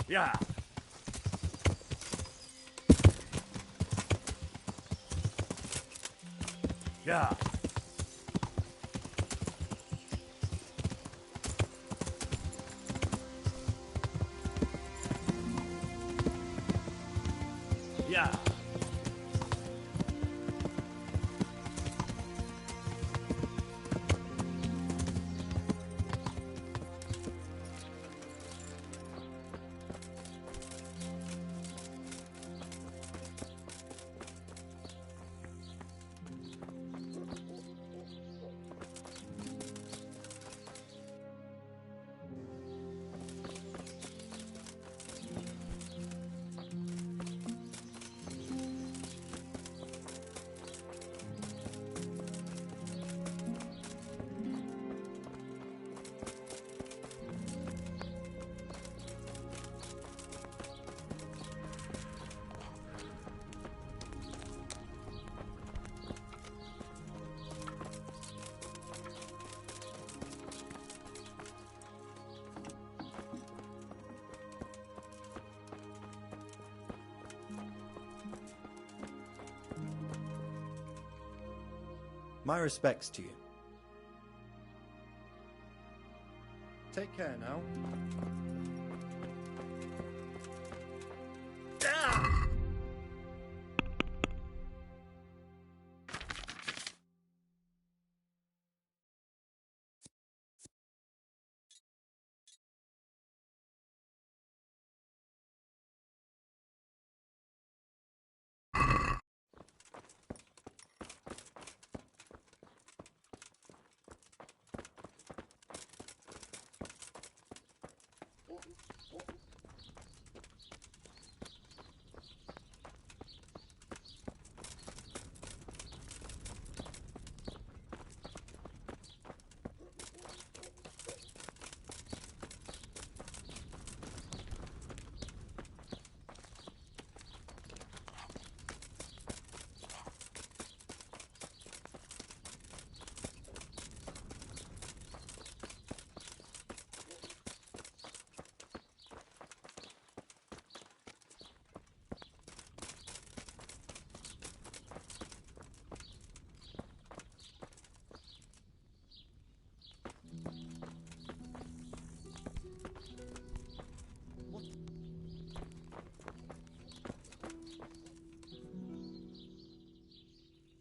Yeah. Yeah. Yeah. My respects to you. Take care now.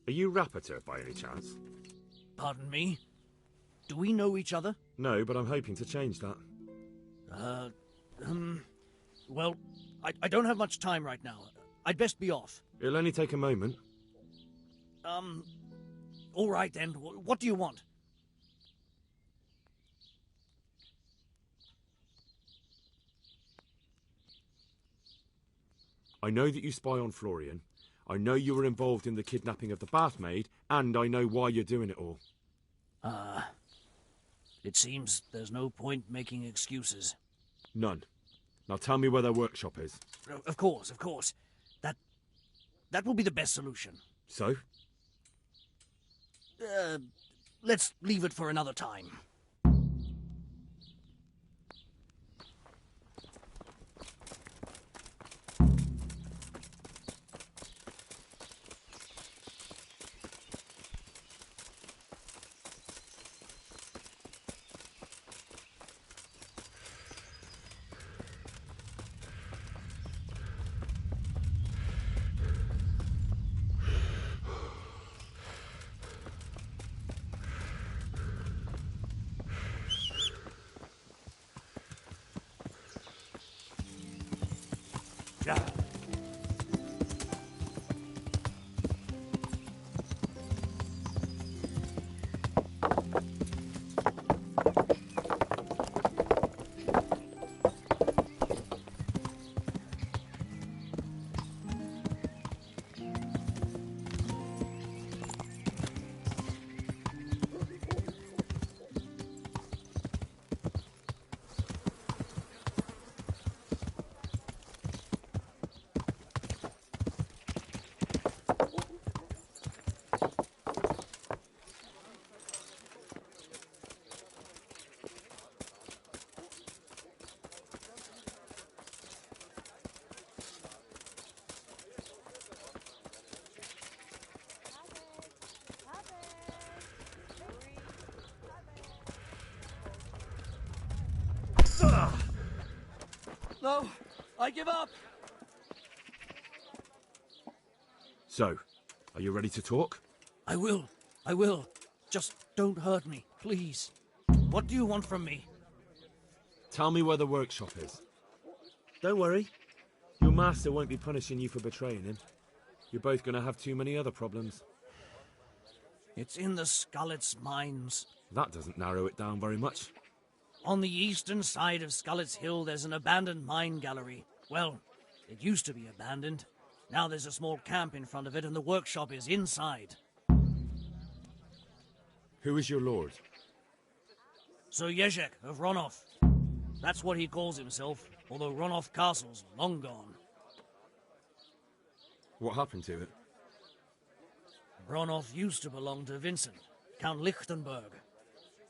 Are you Rapiter by any chance? Pardon me? Do we know each other? No, but I'm hoping to change that. Well, I don't have much time right now. I'd best be off. It'll only take a moment. All right then. What do you want? I know that you spy on Florian. I know you were involved in the kidnapping of the bathmaid, and I know why you're doing it all. It seems there's no point making excuses. None. Now tell me where their workshop is. Of course. That will be the best solution. So? Let's leave it for another time. Yeah. No, I give up. So, are you ready to talk? I will. Just don't hurt me, please. What do you want from me? Tell me where the workshop is. Don't worry. Your master won't be punishing you for betraying him. You're both going to have too many other problems. It's in the Skullet's mines. That doesn't narrow it down very much. On the eastern side of Skullet's Hill, there's an abandoned mine gallery. Well, it used to be abandoned. Now there's a small camp in front of it, and the workshop is inside. Who is your lord? Sir Jezek of Ronov. That's what he calls himself, although Ronov Castle's long gone. What happened to it? Ronov used to belong to Vincent, Count Lichtenberg.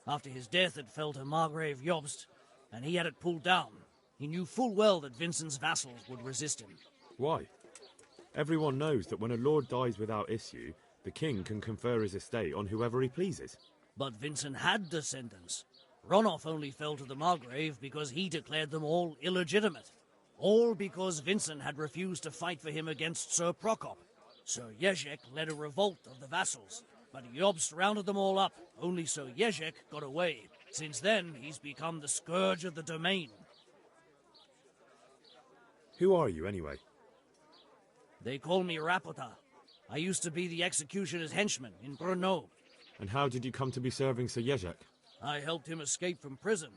After his death, it fell to Margrave Jobst, and he had it pulled down. He knew full well that Vincent's vassals would resist him. Why? Everyone knows that when a lord dies without issue, The king can confer his estate on whoever he pleases. But Vincent had descendants. Ronolf only fell to the Margrave because he declared them all illegitimate. All because Vincent had refused to fight for him against Sir Prokop. Sir Jezek led a revolt of the vassals, but Jobst rounded them all up, only Sir Jezek got away. Since then, he's become the scourge of the domain. Who are you, anyway? They call me Rapota. I used to be the executioner's henchman in Brno. And how did you come to be serving Sir Jezek? I helped him escape from prison.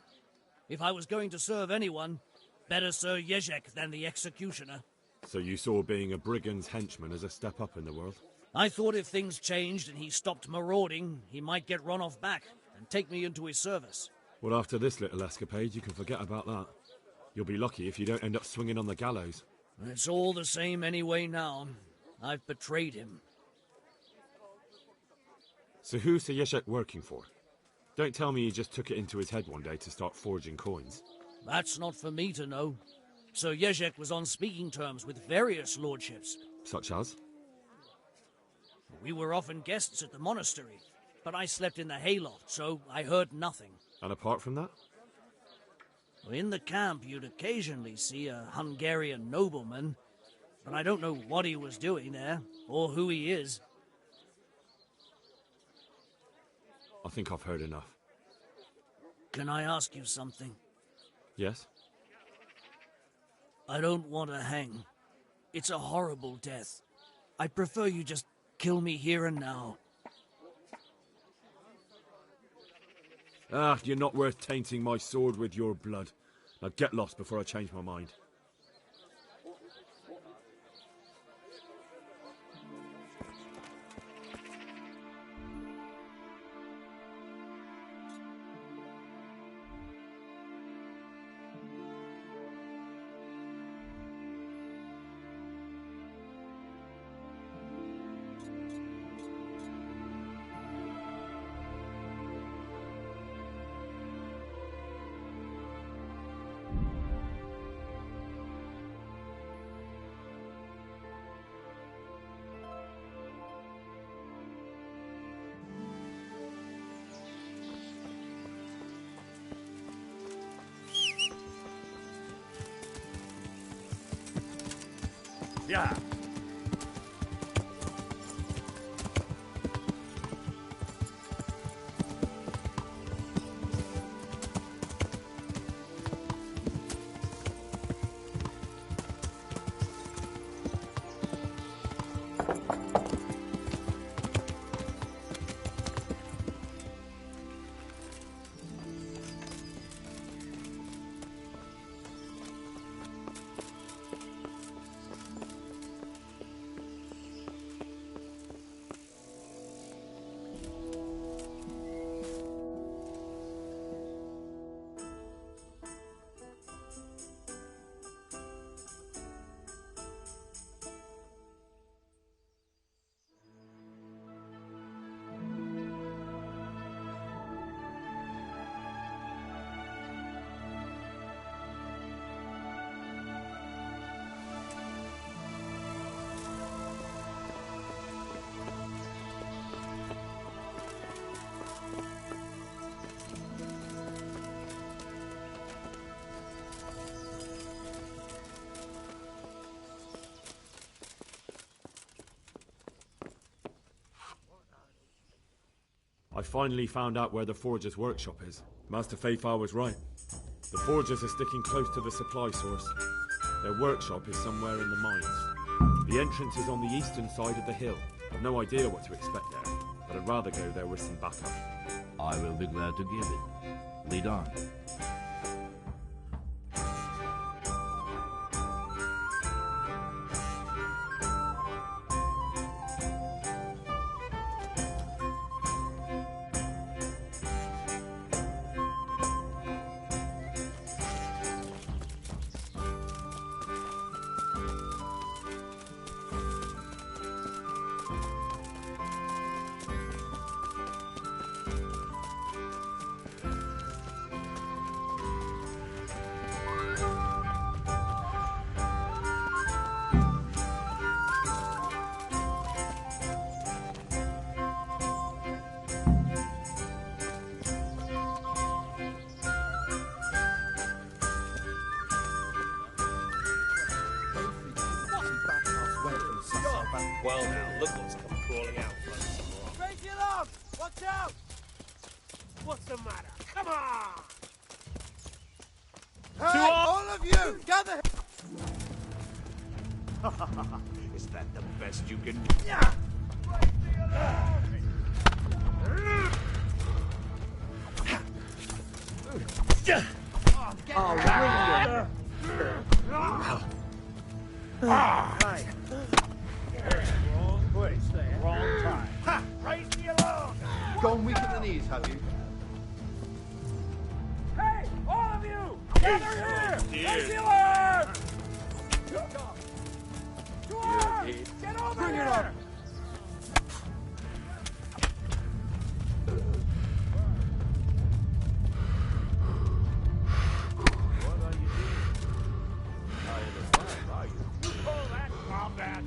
If I was going to serve anyone, better Sir Jezek than the executioner. So you saw being a brigand's henchman as a step up in the world? I thought if things changed and he stopped marauding, he might get Ronolf back and take me into his service. Well, after this little escapade, you can forget about that. You'll be lucky if you don't end up swinging on the gallows. It's all the same anyway now. I've betrayed him. So who's Sir Jezek working for? Don't tell me he just took it into his head one day to start forging coins. That's not for me to know. Sir Jezek was on speaking terms with various lordships. Such as? We were often guests at the monastery, but I slept in the hayloft, so I heard nothing. And apart from that? In the camp, you'd occasionally see a Hungarian nobleman, but I don't know what he was doing there, or who he is. I think I've heard enough. Can I ask you something? Yes? I don't want to hang. It's a horrible death. I prefer you just kill me here and now. Ah, you're not worth tainting my sword with your blood. Now get lost before I change my mind. Yeah. I finally found out where the forger's workshop is. Master Fafar was right. The forgers are sticking close to the supply source. Their workshop is somewhere in the mines. The entrance is on the eastern side of the hill. I've no idea what to expect there, but I'd rather go there with some backup. I will be glad to give it. Lead on. Well now, look what's come crawling out from some rock. Crazy alarm! Watch out! What's the matter? Come on! Hey, all of you, gather! Is that the best you can do? Oh, really? Right. Wrong place there. Wrong time. Ha! Raise the alarm! Gone weak at the knees, have you? Hey! All of you! Gather here! Raise the alarm! Go on! Get over Bring it here! up! What are you doing? Tired of fire, are you? You call that combat?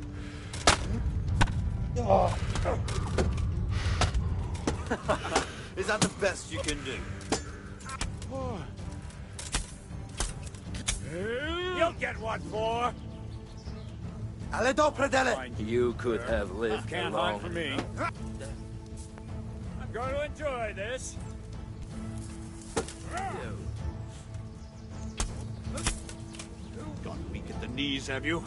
Is that the best you can do? You'll get one for. You could have lived Can't hide from me. I'm going to enjoy this. Got weak at the knees, have you?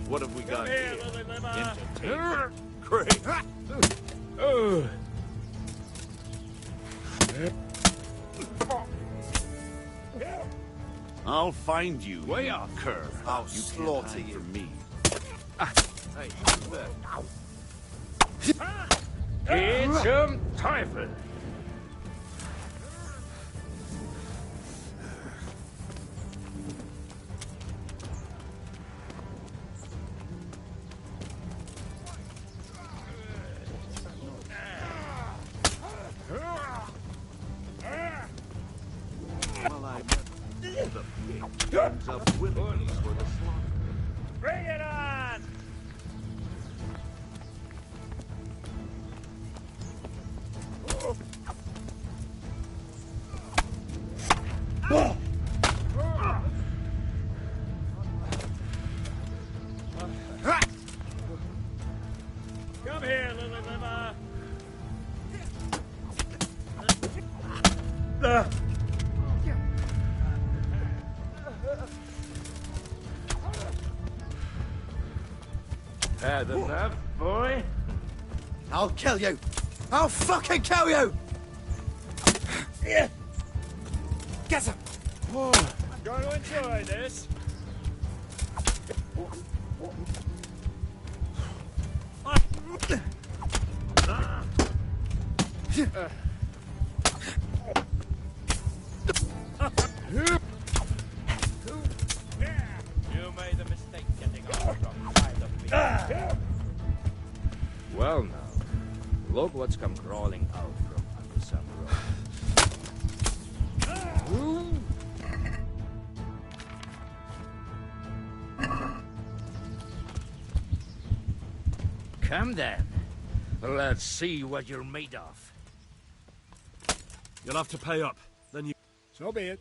What have we got Here, here? Lily Limmer. Entertainment. Great. I'll find you. Way off, Cur. I'll slaughter you. From me. Hey, it's some typhus. Well, I met the pig turns up willingly for the slaughter. Bring it on! Come here, Lily Limmer. Had enough, boy? I'll kill you! I'll fucking kill you! Get him! I'm going to enjoy this. You made a mistake getting on the wrong side of me. Well now, look what's come crawling out from under some rock. Come then. Let's see what you're made of. You'll have to pay up. Then you... So be it.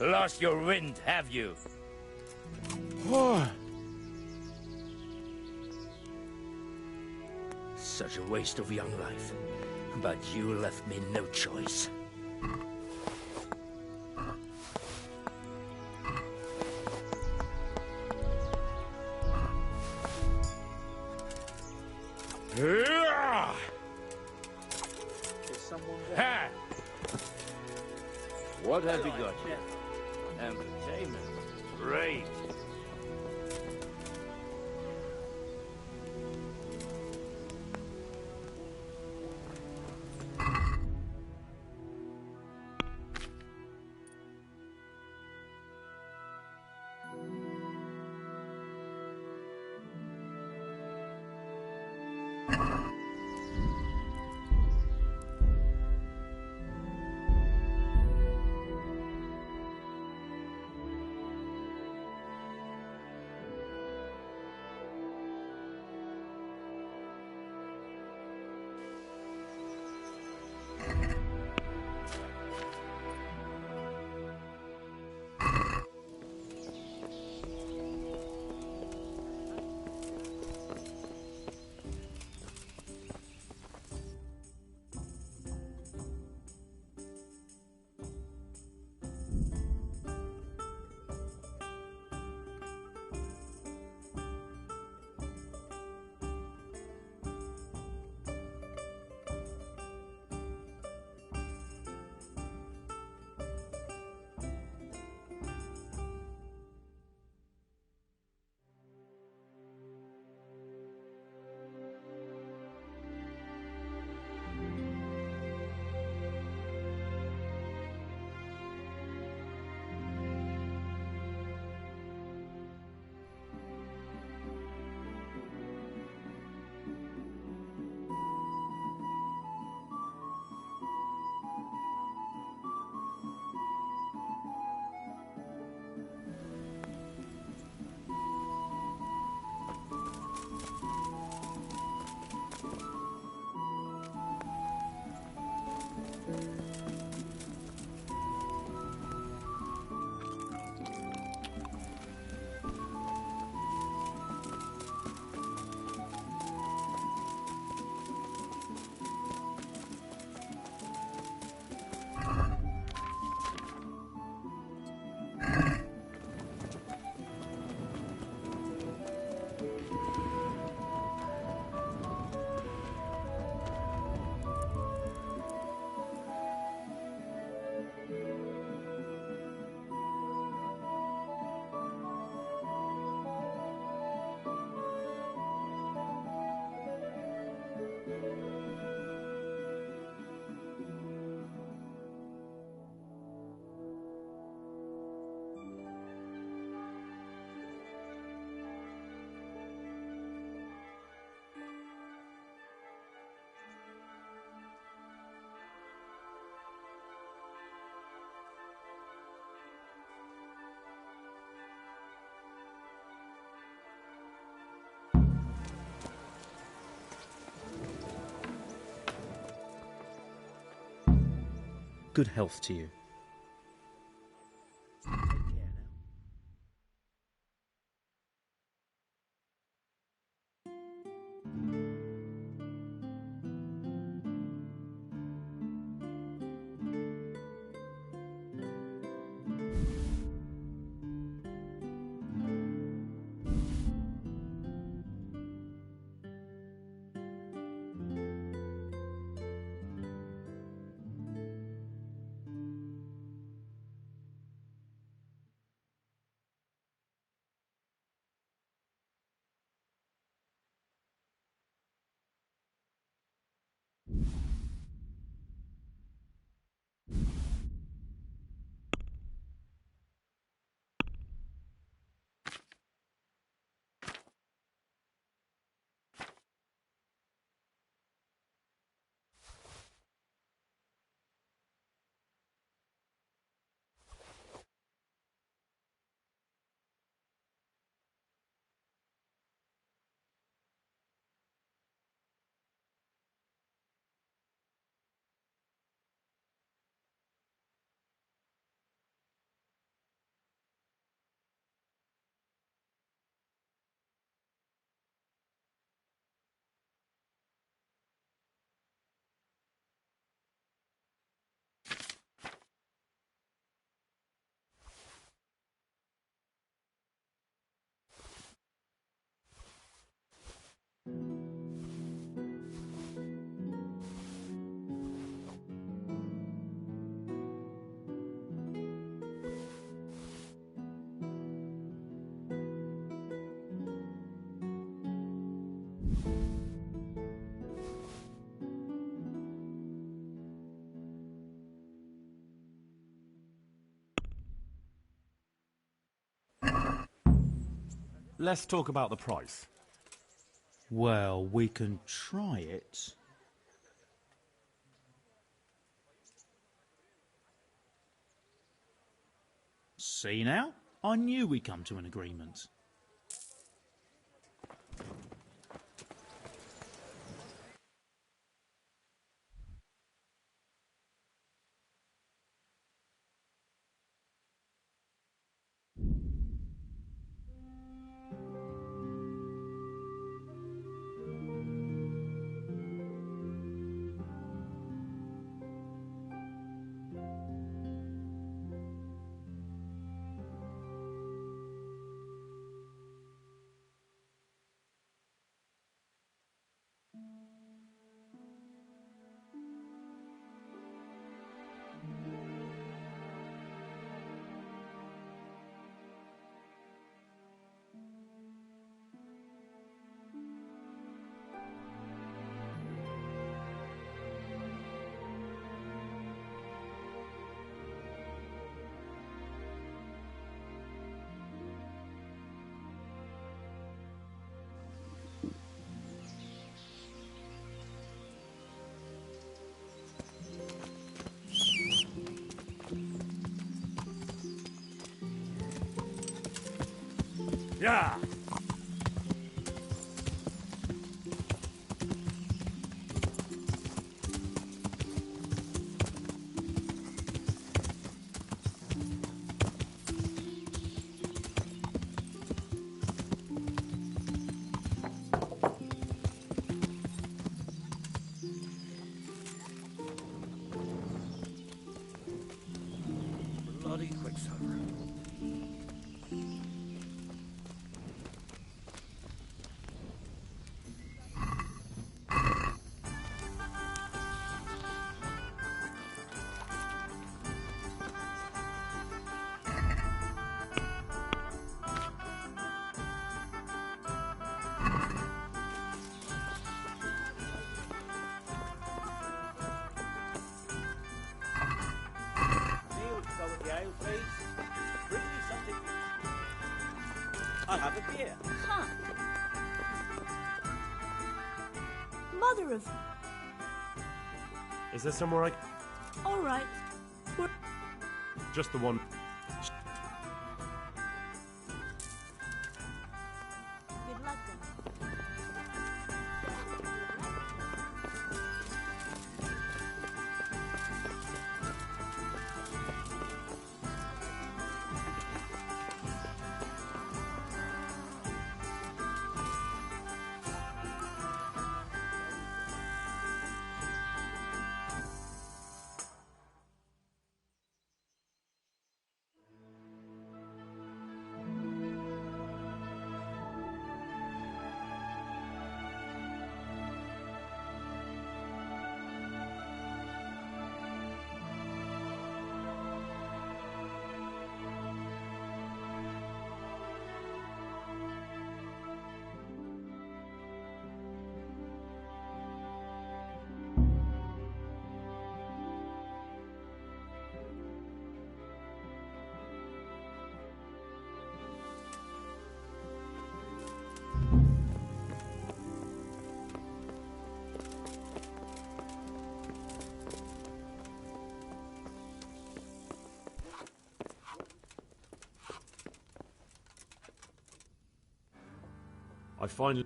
Lost your wind, have you? Such a waste of young life. But you left me no choice. Ha! What have you got here? Entertainment. Great. Good health to you. Let's talk about the price. Well, we can try it. See now? I knew we'd come to an agreement. Yeah. Bloody quicksilver. Neil, go with the ale, please. Bring me something. I'll have a beer. Huh. Mother of... Is there somewhere I... All right. We're... Just the one. Good luck then. I find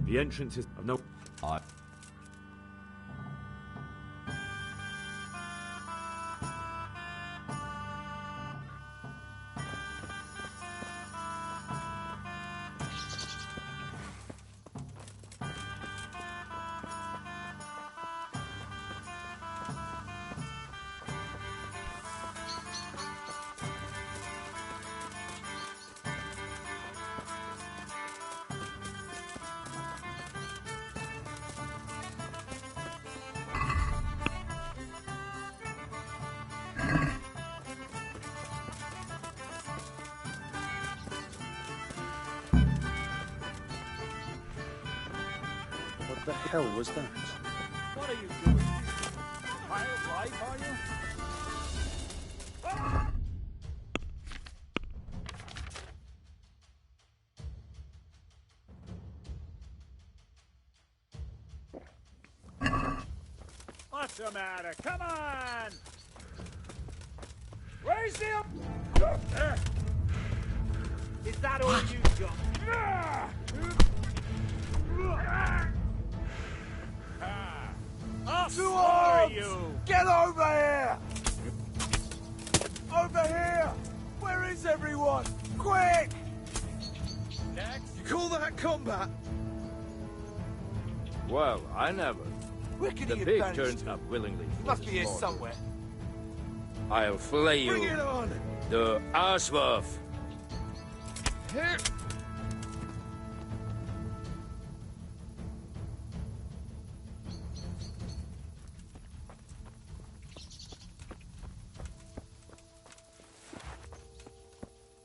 the entrance is... No. What the hell was that? What are you doing? Miles life, are you? What's the matter? Come on! Where's the... Is that all you got? Two arms! Get over here! Over here! Where is everyone? Quick! Next. You call that combat? Well, I never. Where can The he pig have vanished? turns up willingly. He must be here somewhere. I'll flay you. Bring it on! The Arsworth. Here!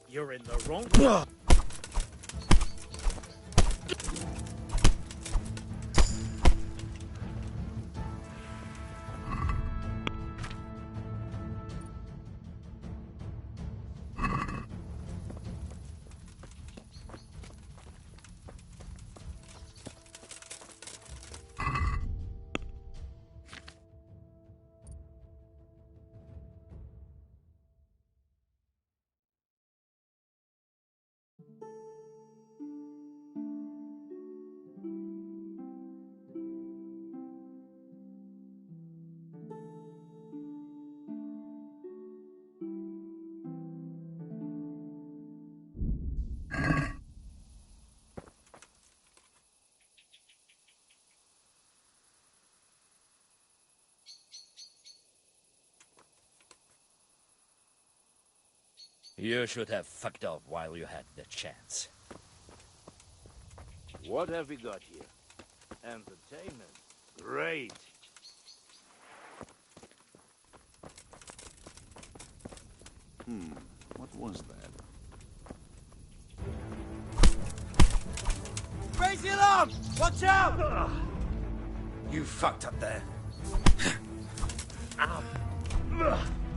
You're in the wrong... You should have fucked off while you had the chance. What have we got here? Entertainment. Great. What was that? Raise the alarm! Watch out! You fucked up there.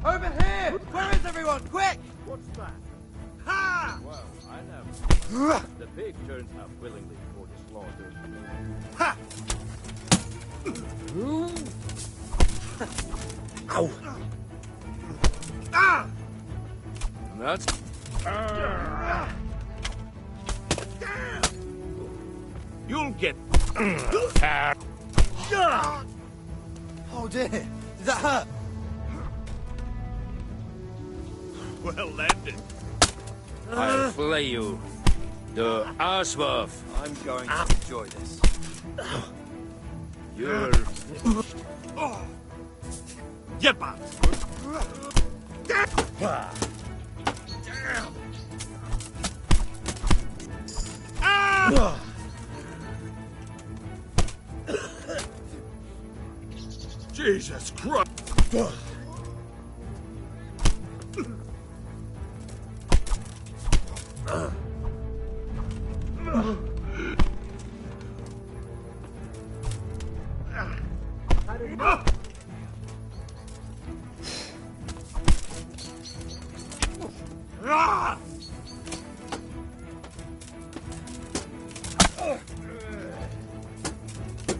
Over here! Where is everyone? Quick! What's that? Ha! Well, I never. The pig turns up willingly for the slaughter. Ha! Ow! Ah! And that's... You'll get... Oh dear! Did that hurt? Well landed. I'll flay you. The Arsworth. I'm going to enjoy this. You're... Get back! Ah! Jesus Christ!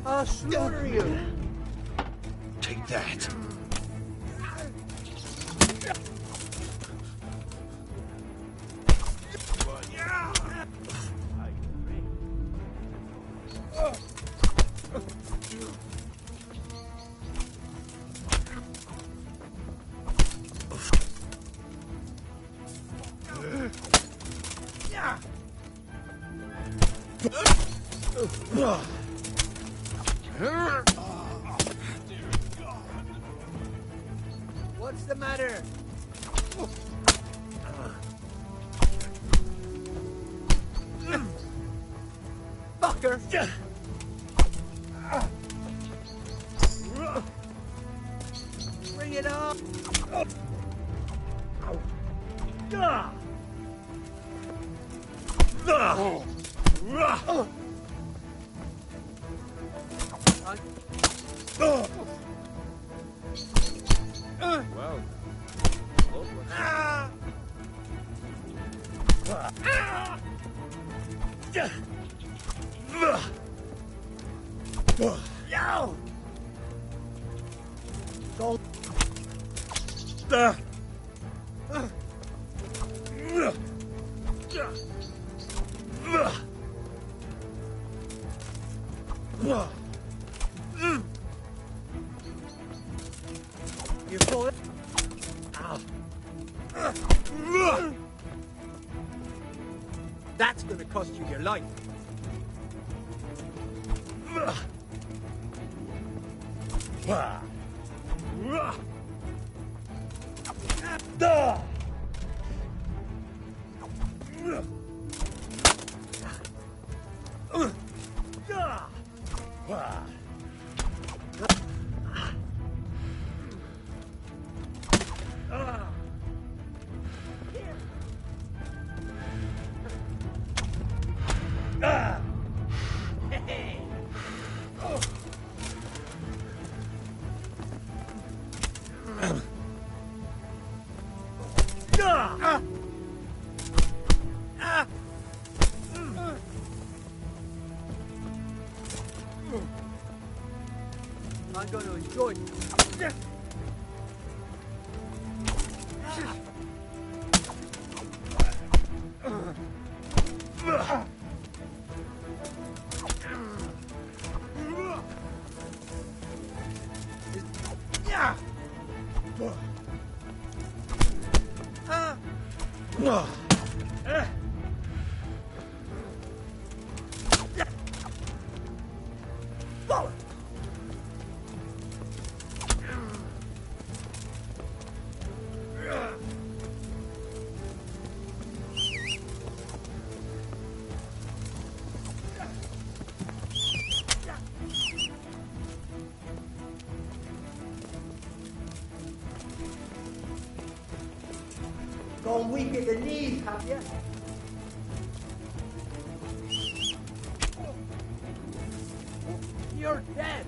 I'll slaughter you. Take that. What's the matter? Fucker! Bring it on! Well... Go. You saw it? Ow. That's gonna cost you your life. I'm going to enjoy it. Gone weak at the knees, have you? You're dead.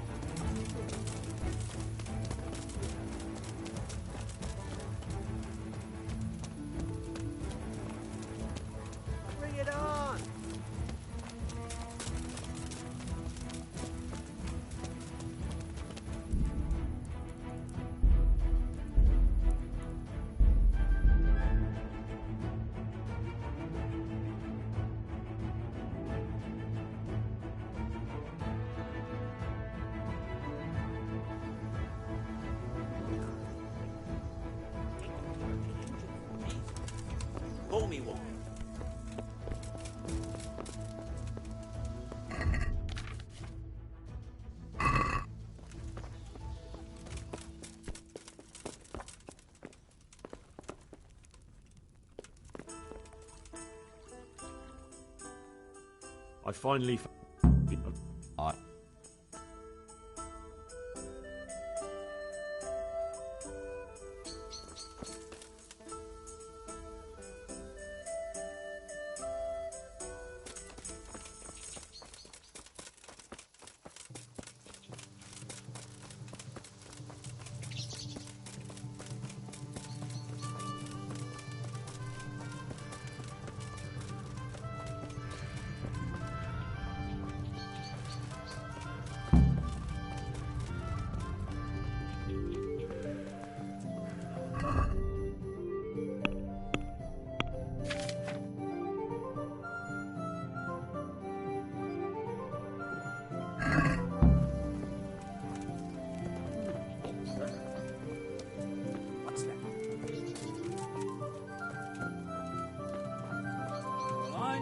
Bring it on. Pour me one. I finally.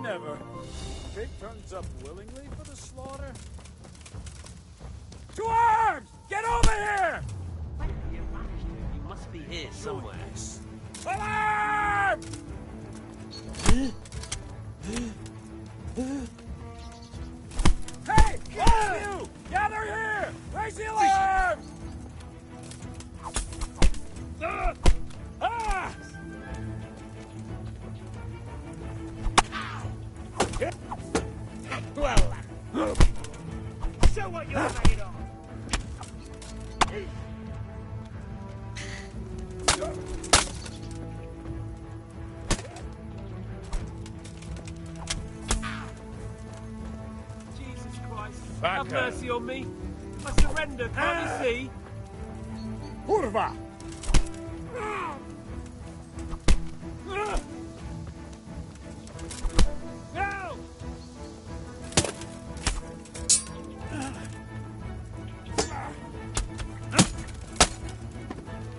Never. Pig turns up willingly for the slaughter. To arms! Get over here! You must be here somewhere. Alarm! Hey! All of you! Gather here! Raise the alarm! Ah! Well, show what you're made of. Jesus Christ, Back have up. mercy on me. I surrender, can't you see? Kurwa!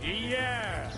Yeah!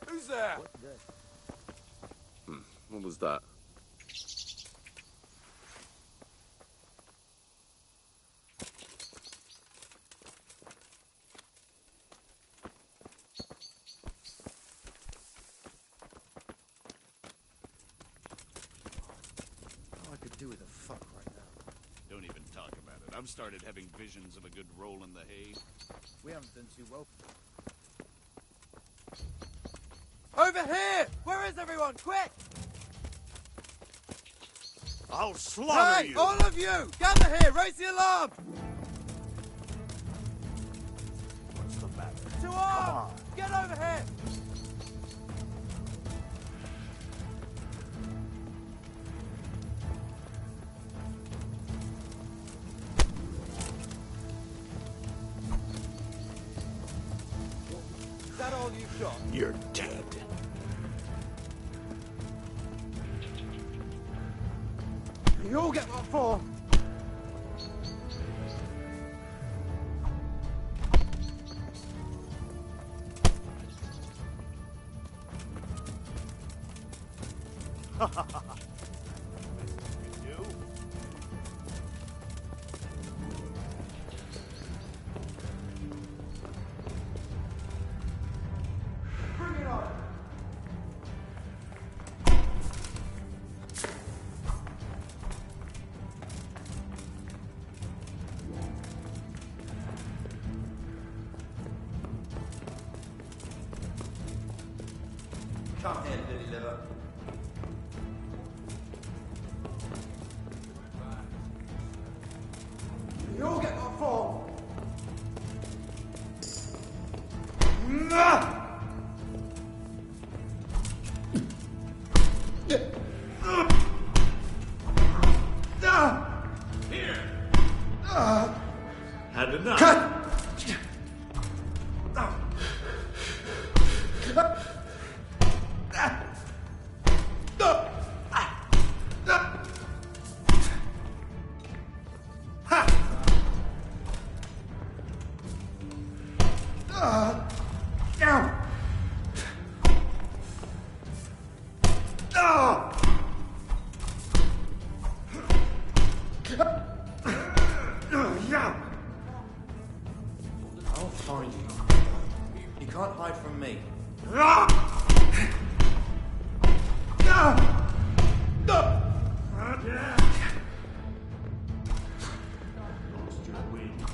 Who's there? What was that? All I could do with a fuck right now. Don't even talk about it. I've started having visions of a good roll in the hay. We haven't done too well. Over here! Where is everyone? Quick! I'll slaughter Hey, you! all of you! Gather here! Raise the alarm! What's the matter? To arms! Get over here! Is that all you've got? You're dead. You all get what for? Bring it on! Come here, Billy Liver. You all get what for? Here! Uh, Had enough. Cut! I'll find you. You can't hide from me. Lost your wing.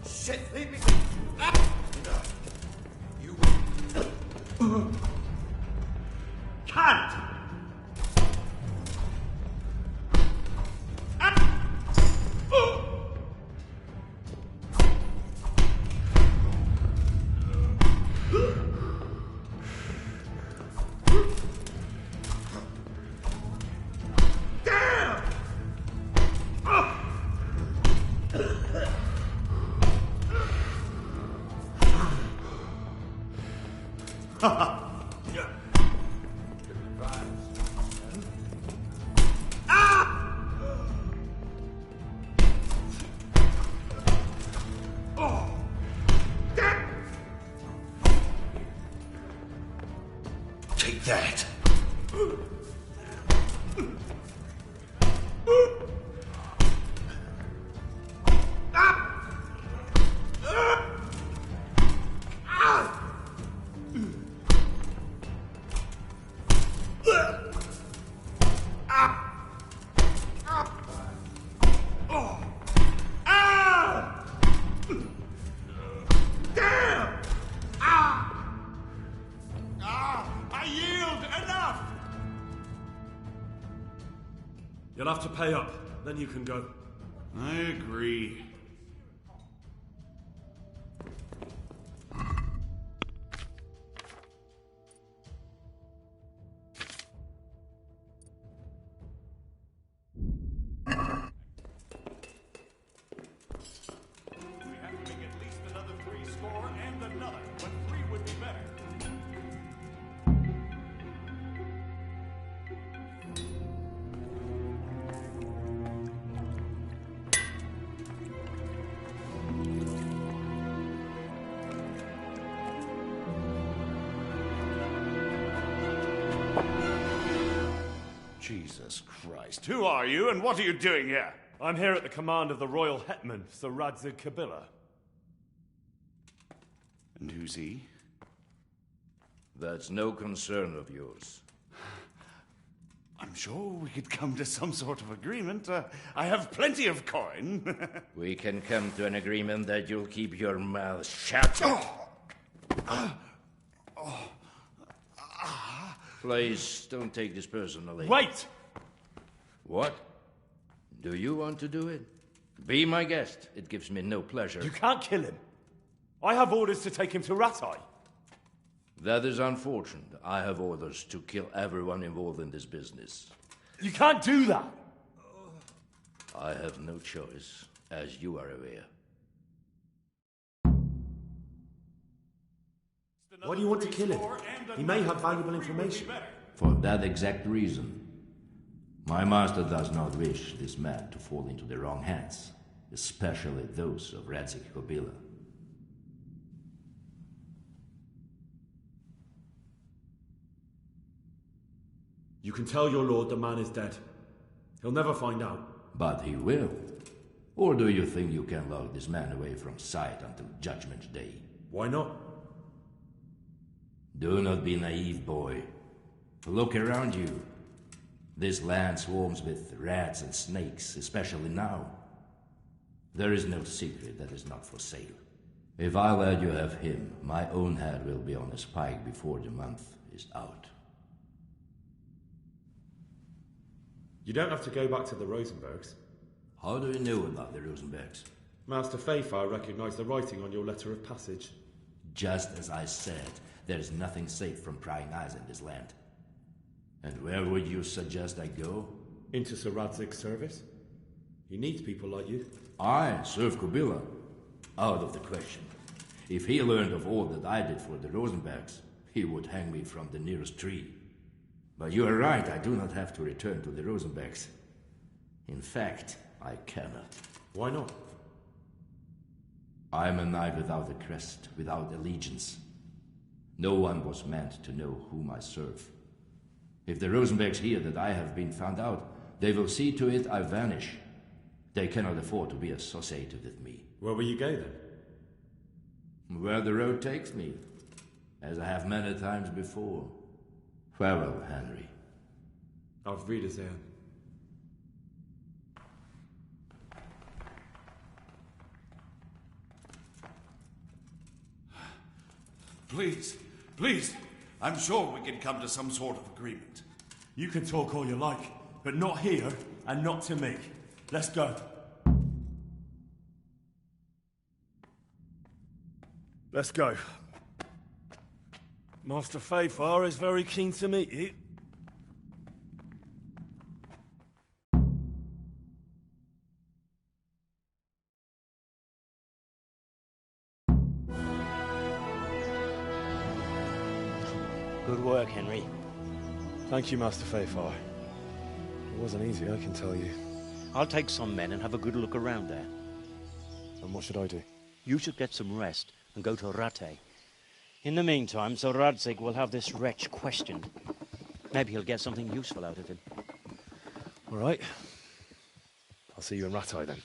Shit, leave me. You can't! Damn! that. You'll have to pay up, then you can go. I agree. Jesus Christ. Who are you and what are you doing here? I'm here at the command of the Royal Hetman, Sir Radzig Kabila. And who's he? That's no concern of yours. I'm sure we could come to some sort of agreement. I have plenty of coin. We can come to an agreement that you'll keep your mouth shut. Please, don't take this personally. Wait! What? Do you want to do it? Be my guest. It gives me no pleasure. You can't kill him. I have orders to take him to Rattay. That is unfortunate. I have orders to kill everyone involved in this business. You can't do that! I have no choice, as you are aware. Why do you want to kill him? He may have valuable information. For that exact reason. My master does not wish this man to fall into the wrong hands, especially those of Radzig Kabila. You can tell your lord the man is dead. He'll never find out. But he will. Or do you think you can lock this man away from sight until Judgment Day? Why not? Do not be naive, boy. Look around you. This land swarms with rats and snakes, especially now. There is no secret that is not for sale. If I let you have him, my own head will be on a spike before the month is out. You don't have to go back to the Rosenbergs. How do you know about the Rosenbergs? Master Fafar recognized the writing on your letter of passage. Just as I said, there is nothing safe from prying eyes in this land. And where would you suggest I go? Into Sir Radzig's service. He needs people like you. I serve Kabila. Out of the question. If he learned of all that I did for the Rosenbergs, he would hang me from the nearest tree. But you are right, I do not have to return to the Rosenbergs. In fact, I cannot. Why not? I am a knight without a crest, without allegiance. No one was meant to know whom I serve. If the Rosenbergs hear that I have been found out, they will see to it I vanish. They cannot afford to be associated with me. Where will you go then? Where the road takes me, as I have many times before. Farewell, Henry. Auf Wiedersehen. Please, please. I'm sure we can come to some sort of agreement. You can talk all you like, but not here and not to me. Let's go. Let's go. Master Fafar is very keen to meet you. Good work, Henry. Thank you, Master Fafar. It wasn't easy, I can tell you. I'll take some men and have a good look around there. And what should I do? You should get some rest and go to Rattay. In the meantime, Sir Radzig will have this wretch questioned. Maybe he'll get something useful out of him. All right. I'll see you in Rattay then.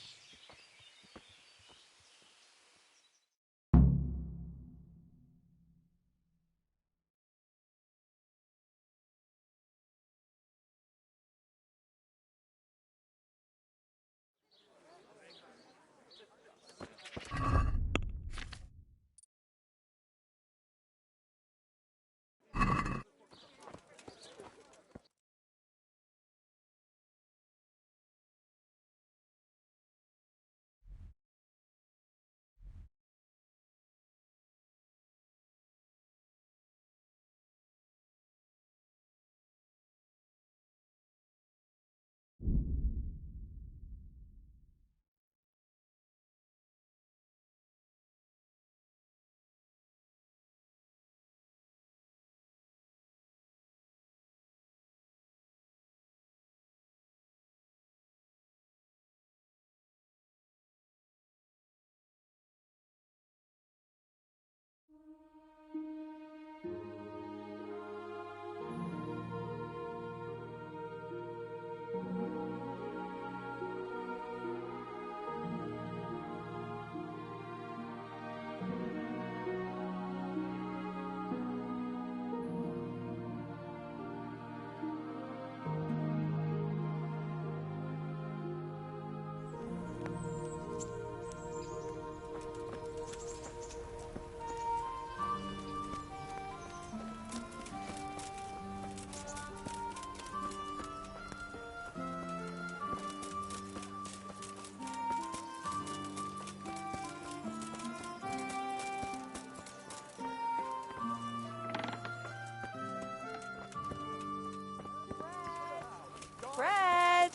Bread!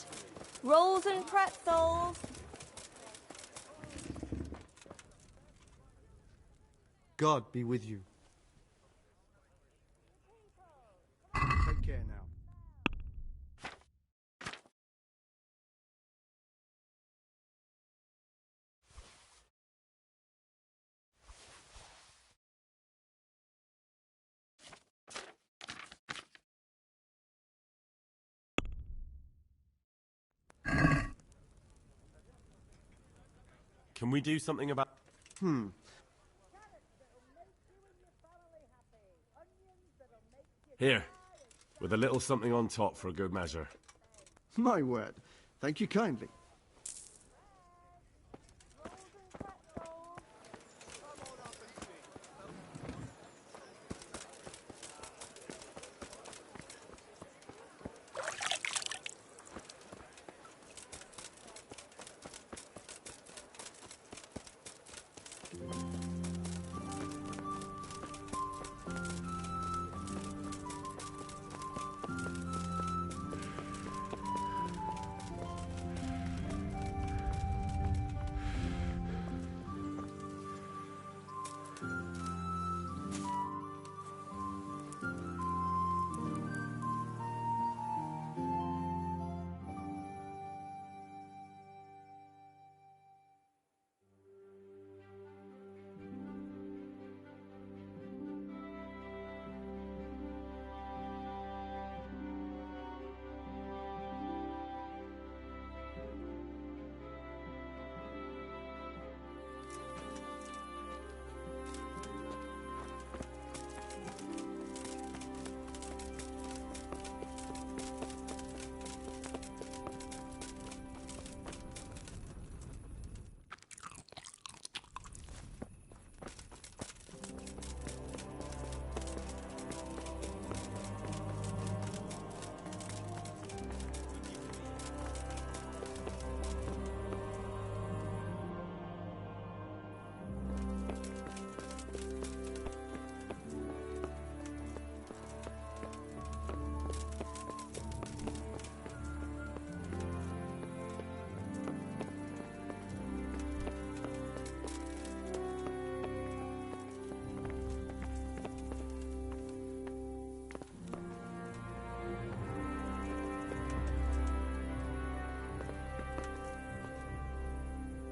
Rolls and pretzels! God be with you. Take care now. Can we do something about... Here, with a little something on top for a good measure. My word. Thank you kindly.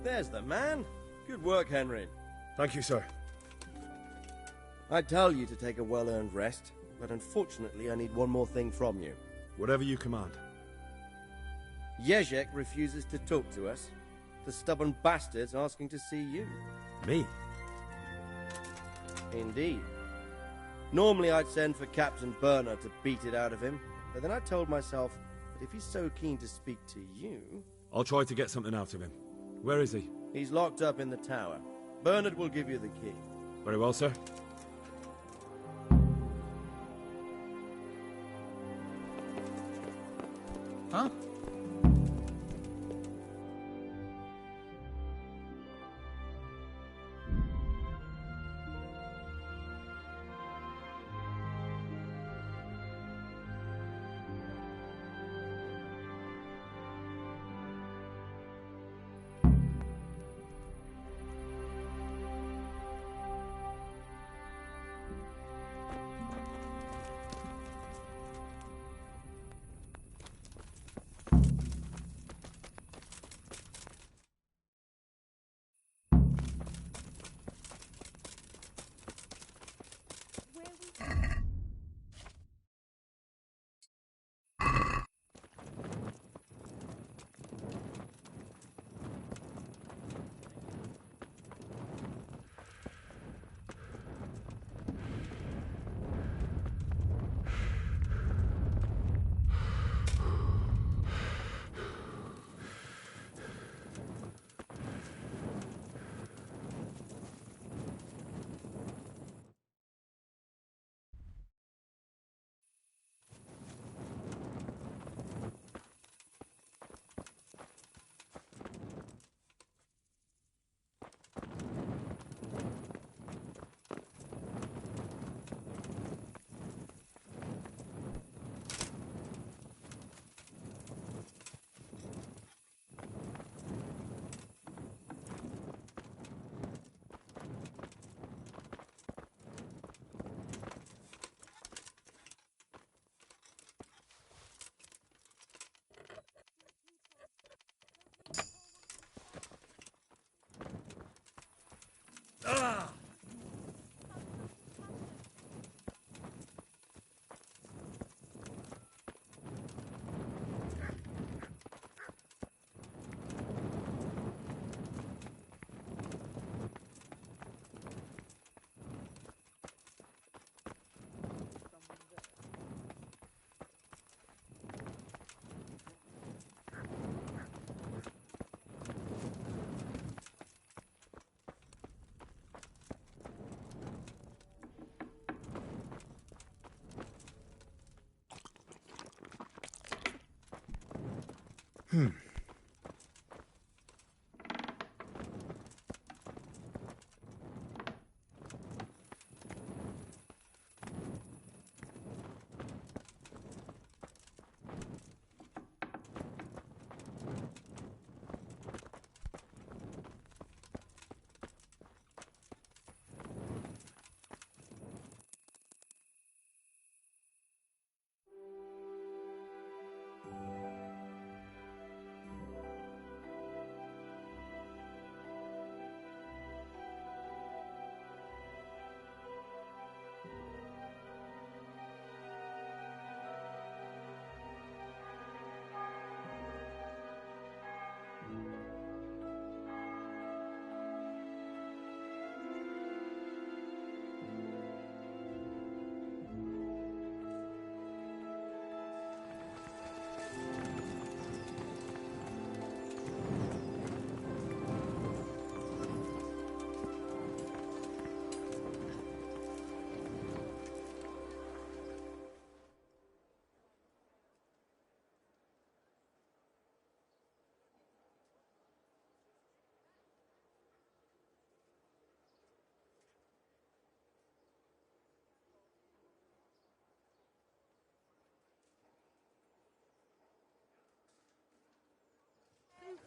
There's the man. Good work, Henry. Thank you, sir. I tell you to take a well-earned rest, but unfortunately I need one more thing from you. Whatever you command. Jezek refuses to talk to us. The stubborn bastard's asking to see you. Me? Indeed. Normally I'd send for Captain Burner to beat it out of him, but then I told myself that if he's so keen to speak to you... I'll try to get something out of him. Where is he? He's locked up in the tower. Bernard will give you the key. Very well, sir. Huh?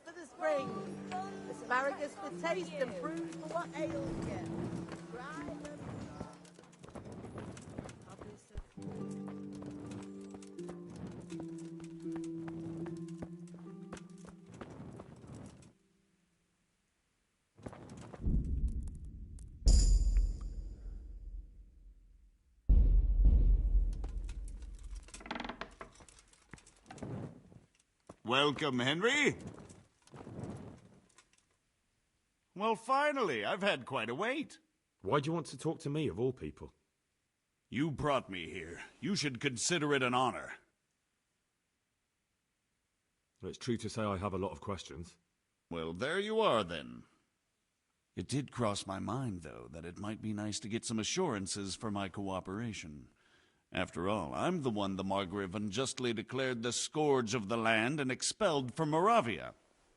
For the spring. Asparagus for taste and fruit for what ails you. Right. Welcome, Henry. Well, finally, I've had quite a wait. Why do you want to talk to me, of all people? You brought me here. You should consider it an honor. It's true to say I have a lot of questions. Well, there you are, then. It did cross my mind, though, that it might be nice to get some assurances for my cooperation. After all, I'm the one the Margrave unjustly declared the scourge of the land and expelled from Moravia.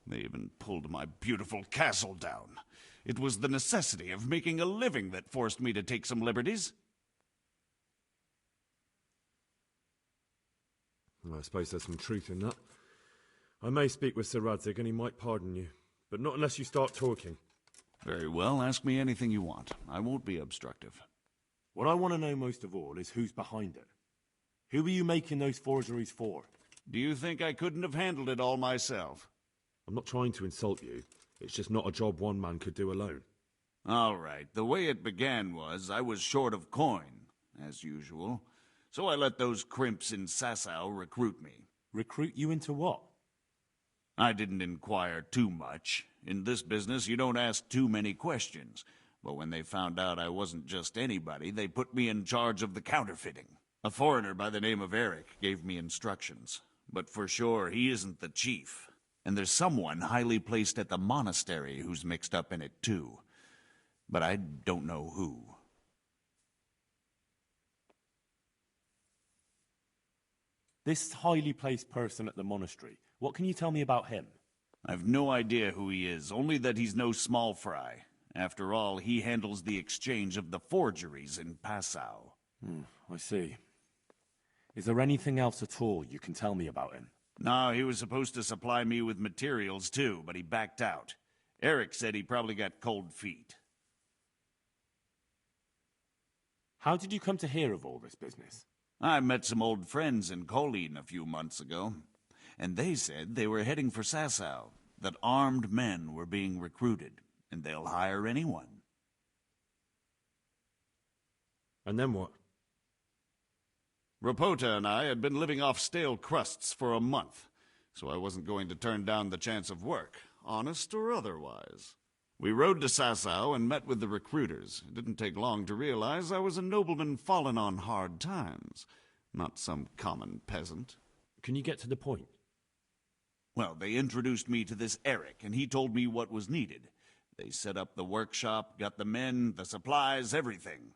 They even pulled my beautiful castle down. It was the necessity of making a living that forced me to take some liberties. I suppose there's some truth in that. I may speak with Sir Radzig and he might pardon you, but not unless you start talking. Very well, ask me anything you want. I won't be obstructive. What I want to know most of all is who's behind it. Who are you making those forgeries for? Do you think I couldn't have handled it all myself? I'm not trying to insult you. It's just not a job one man could do alone. All right, the way it began was I was short of coin, as usual. So I let those crimps in Sasau recruit me. Recruit you into what? I didn't inquire too much. In this business, you don't ask too many questions. But when they found out I wasn't just anybody, they put me in charge of the counterfeiting. A foreigner by the name of Eric gave me instructions. But for sure, he isn't the chief. And there's someone highly placed at the monastery who's mixed up in it too. But I don't know who. This highly placed person at the monastery, what can you tell me about him? I've no idea who he is, only that he's no small fry. After all, he handles the exchange of the forgeries in Passau. I see. Is there anything else at all you can tell me about him? No, he was supposed to supply me with materials too, but he backed out. Eric said he probably got cold feet. How did you come to hear of all this business? I met some old friends in Colleen a few months ago, and they said they were heading for Sasau, that armed men were being recruited, and they'll hire anyone. And then what? Rapota and I had been living off stale crusts for a month, so I wasn't going to turn down the chance of work, honest or otherwise. We rode to Sasau and met with the recruiters. It didn't take long to realize I was a nobleman fallen on hard times, not some common peasant. Can you get to the point? Well, they introduced me to this Eric, and he told me what was needed. They set up the workshop, got the men, the supplies, everything.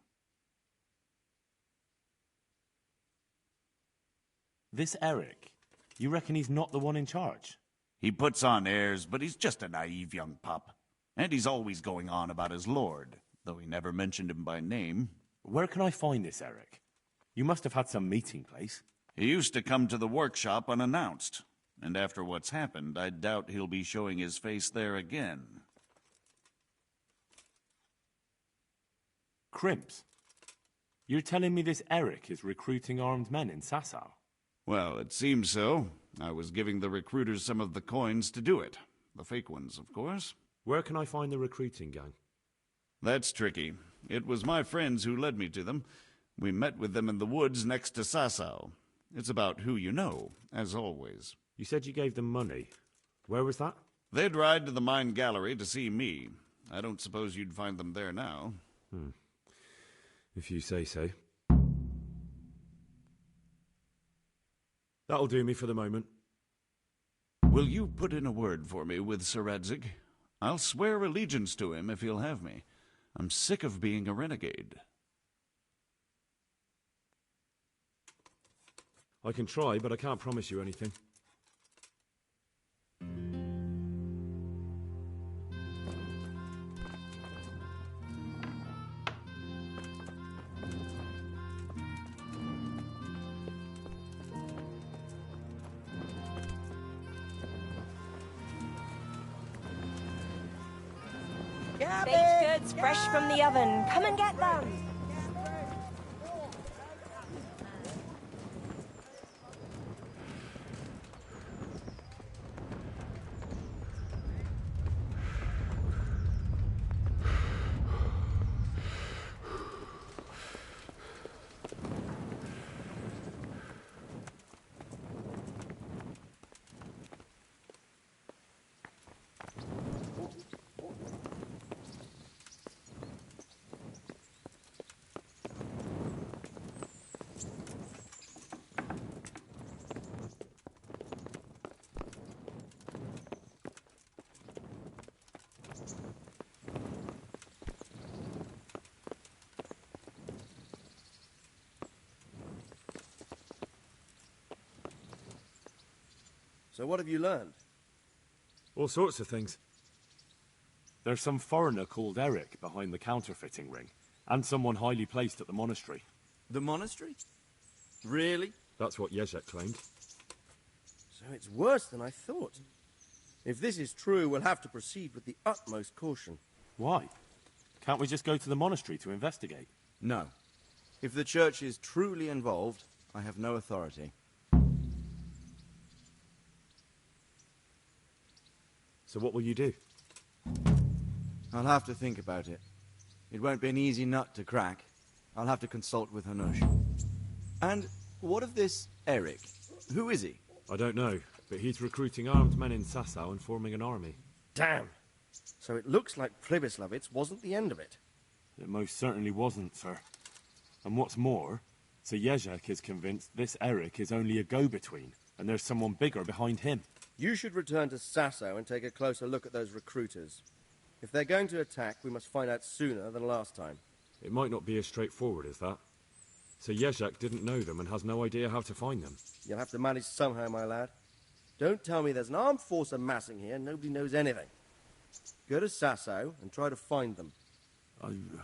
This Eric, you reckon he's not the one in charge? He puts on airs, but he's just a naive young pup. And he's always going on about his lord, though he never mentioned him by name. Where can I find this Eric? You must have had some meeting place. He used to come to the workshop unannounced, and after what's happened, I doubt he'll be showing his face there again. Crimps? You're telling me this Eric is recruiting armed men in Sasau? Well, it seems so. I was giving the recruiters some of the coins to do it. The fake ones, of course. Where can I find the recruiting gang? That's tricky. It was my friends who led me to them. We met with them in the woods next to Sasau. It's about who you know, as always. You said you gave them money. Where was that? They'd ride to the mine gallery to see me. I don't suppose you'd find them there now. If you say so. That'll do me for the moment. Will you put in a word for me with Sir Radzig? I'll swear allegiance to him if he'll have me. I'm sick of being a renegade. I can try, but I can't promise you anything. Baked goods fresh from the oven. Come and get them. So what have you learned? All sorts of things. There's some foreigner called Eric behind the counterfeiting ring, and someone highly placed at the monastery. The monastery? Really? That's what Jezek claimed. So it's worse than I thought. If this is true, we'll have to proceed with the utmost caution. Why? Can't we just go to the monastery to investigate? No. If the church is truly involved, I have no authority. So what will you do? I'll have to think about it. It won't be an easy nut to crack. I'll have to consult with Hanush. And what of this Eric? Who is he? I don't know, but he's recruiting armed men in Sasau and forming an army. Damn! So it looks like Pribyslavitz wasn't the end of it. It most certainly wasn't, sir. And what's more, Sir Jezek is convinced this Eric is only a go-between, and there's someone bigger behind him. You should return to Sasau and take a closer look at those recruiters. If they're going to attack, we must find out sooner than last time. It might not be as straightforward as that. Sir Jezek didn't know them and has no idea how to find them. You'll have to manage somehow, my lad. Don't tell me there's an armed force amassing here and nobody knows anything. Go to Sasau and try to find them. I'm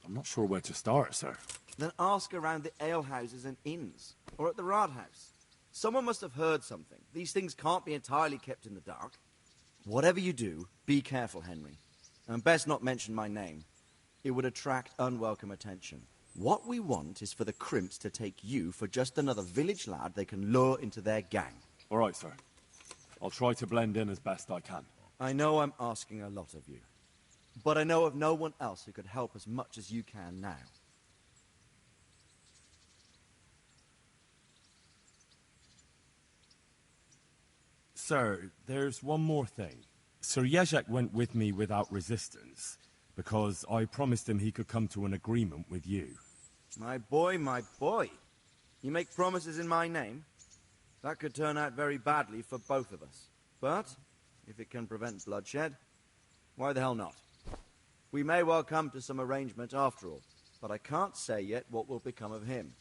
not sure where to start, sir. Then ask around the alehouses and inns, or at the Rathaus. Someone must have heard something. These things can't be entirely kept in the dark. Whatever you do, be careful, Henry. And best not mention my name. It would attract unwelcome attention. What we want is for the crimps to take you for just another village lad they can lure into their gang. All right, sir. I'll try to blend in as best I can. I know I'm asking a lot of you, but I know of no one else who could help as much as you can now. Sir, there's one more thing. Sir Jezek went with me without resistance, because I promised him he could come to an agreement with you. My boy, my boy. You make promises in my name? That could turn out very badly for both of us. But, if it can prevent bloodshed, why the hell not? We may well come to some arrangement after all, but I can't say yet what will become of him.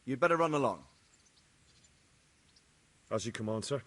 You'd better run along. As you command, sir.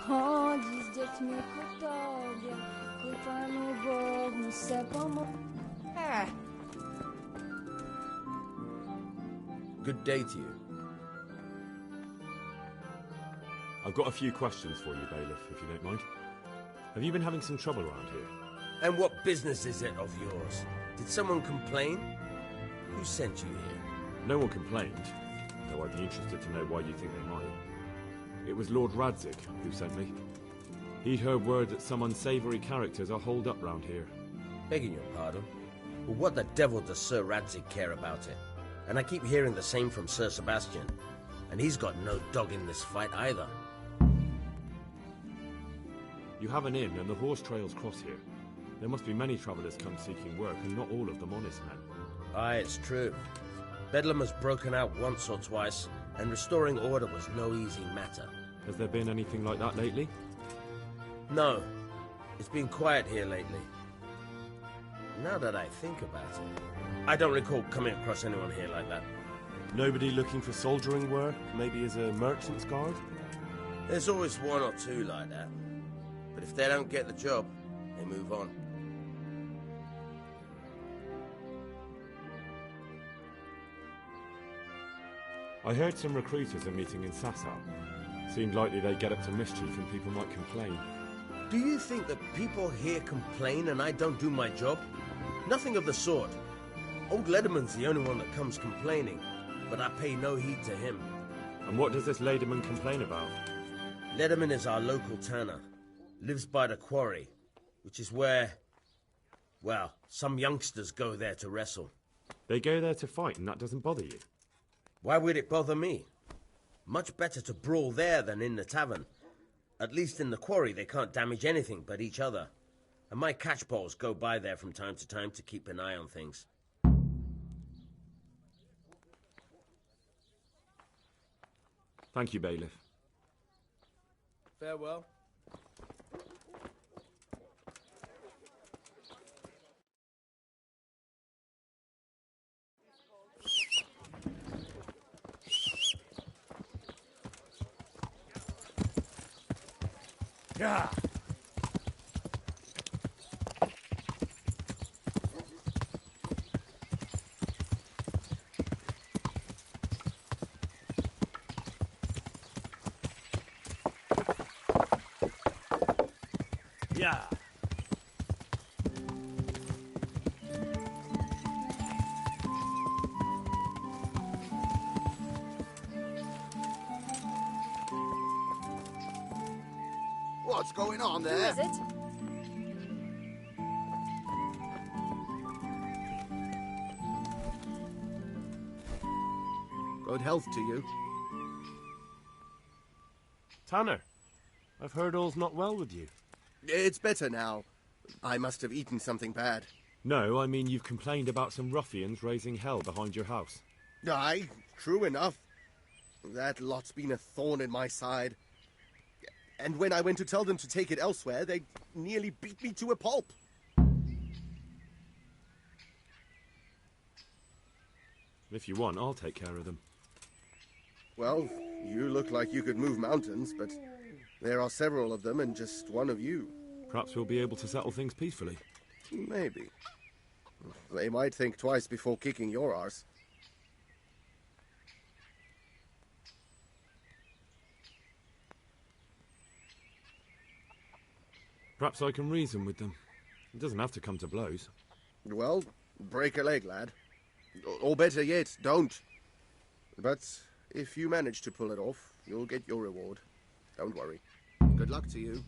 Chodzi z dziećmi ku tobie, ku Panu Bogu se pomóc. care. Good day to you. I've got a few questions for you, Bailiff, if you don't mind. Have you been having some trouble around here? And what business is it of yours? Did someone complain? Who sent you here? No one complained, though I'd be interested to know why you think they might. It was Lord Radzig who sent me. He'd heard word that some unsavoury characters are holed up round here. Begging your pardon? Well, what the devil does Sir Radzig care about it? And I keep hearing the same from Sir Sebastian. And he's got no dog in this fight either. You have an inn and the horse trails cross here. There must be many travellers come seeking work, and not all of them honest men. Aye, it's true. Bedlam has broken out once or twice, and restoring order was no easy matter. Has there been anything like that lately? No. It's been quiet here lately. Now that I think about it, I don't recall coming across anyone here like that. Nobody looking for soldiering work? Maybe as a merchant's guard? There's always one or two like that. But if they don't get the job, they move on. I heard some recruiters are meeting in Sasau. Seemed likely they'd get up to mischief and people might complain. Do you think that people here complain and I don't do my job? Nothing of the sort. Old Lederman's the only one that comes complaining, but I pay no heed to him. And what does this Lederman complain about? Lederman is our local tanner. Lives by the quarry, which is where, well, some youngsters go there to wrestle. They go there to fight and that doesn't bother you? Why would it bother me? Much better to brawl there than in the tavern. At least in the quarry they can't damage anything but each other. And my catchballs go by there from time to time to keep an eye on things. Thank you, Bailiff. Farewell. Yeah. Yeah. What's going on there? Who is it? Good health to you. Tanner, I've heard all's not well with you. It's better now. I must have eaten something bad. No, I mean you've complained about some ruffians raising hell behind your house. Aye, true enough. That lot's been a thorn in my side. And when I went to tell them to take it elsewhere, they nearly beat me to a pulp. If you want, I'll take care of them. Well, you look like you could move mountains, but there are several of them and just one of you. Perhaps we'll be able to settle things peacefully. Maybe. They might think twice before kicking your arse. Perhaps I can reason with them. It doesn't have to come to blows. Well, break a leg, lad. Or better yet, don't. But if you manage to pull it off, you'll get your reward. Don't worry. Good luck to you.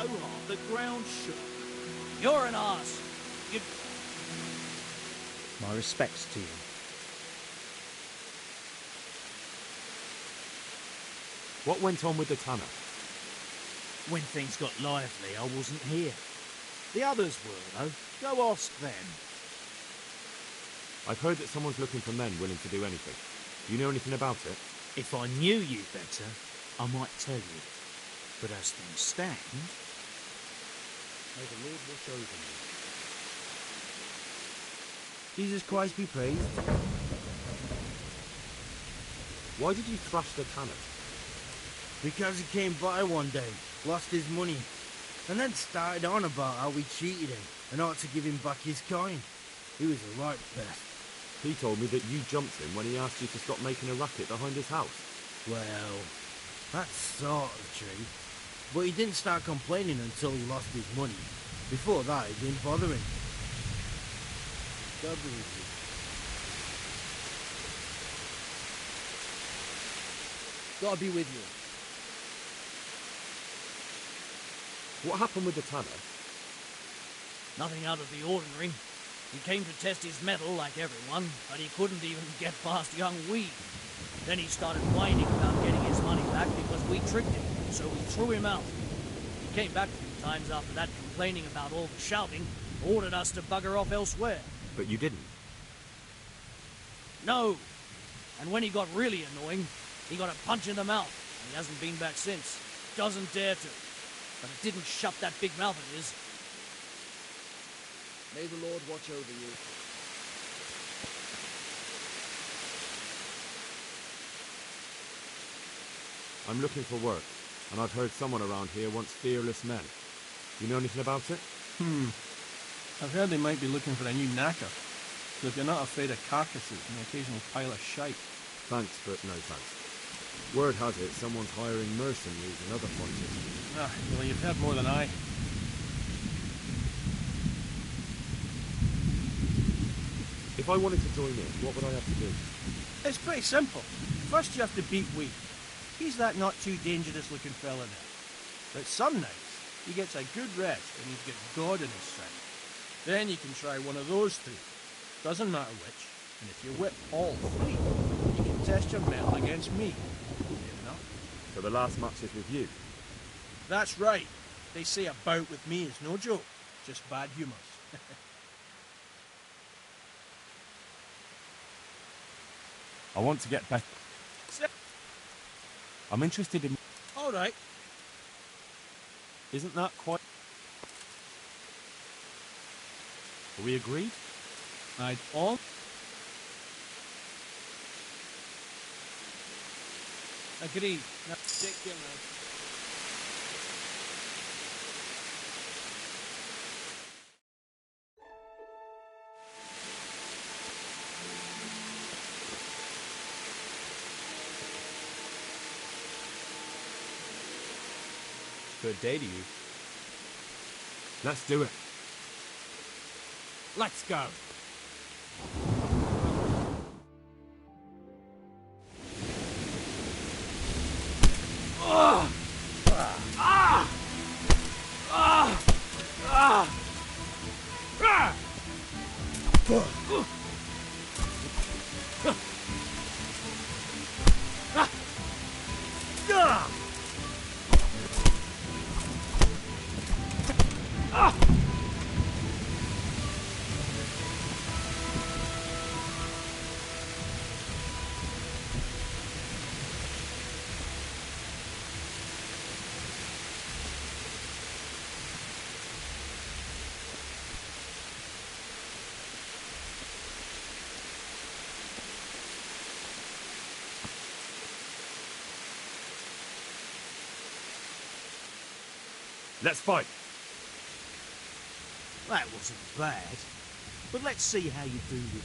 so hard the ground shook. You're an arse. You... My respects to you. What went on with the tanner? When things got lively, I wasn't here. The others were, though. Go ask them. I've heard that someone's looking for men willing to do anything. Do you know anything about it? If I knew you better, I might tell you. But as things stand... May the Lord watch over you. Jesus Christ be praised. Why did you thrash the tanner? Because he came by one day, lost his money, and then started on about how we cheated him and ought to give him back his coin. He was a right best. He told me that you jumped him when he asked you to stop making a racket behind his house. Well, that's sort of true. But he didn't start complaining until he lost his money. Before that, he didn't bother him. God be with you. God be with you. What happened with the tanner? Nothing out of the ordinary. He came to test his mettle like everyone, but he couldn't even get past young Weed. Then he started whining about getting his money back because we tricked him, so we threw him out. He came back a few times after that complaining about all the shouting, ordered us to bugger off elsewhere. But you didn't? No. And when he got really annoying, he got a punch in the mouth, and he hasn't been back since. Doesn't dare to. But it didn't shut that big mouth of his. May the Lord watch over you. I'm looking for work, and I've heard someone around here wants fearless men. Do you know anything about it? I've heard they might be looking for a new knacker. So if you're not afraid of carcasses and the occasional pile of shite. Thanks, but no thanks. Word has it someone's hiring mercenaries and other fighters. Ah, well, you've heard more than I. If I wanted to join in, what would I have to do? It's pretty simple. First you have to beat Weed. He's that not too dangerous looking fella there. But some nights, he gets a good rest and he's got God in his side. Then you can try one of those three. Doesn't matter which. And if you whip all three, you can test your mettle against me. Fair enough. So the last match is with you? That's right. They say a bout with me is no joke. Just bad humours. I want to get better. I'm interested in... All right. Isn't that quite... Are we agreed? I'd all... Agreed. Now, take care, man. Good day to you. Let's do it. Let's go. Let's fight. That wasn't bad. But let's see how you do with me.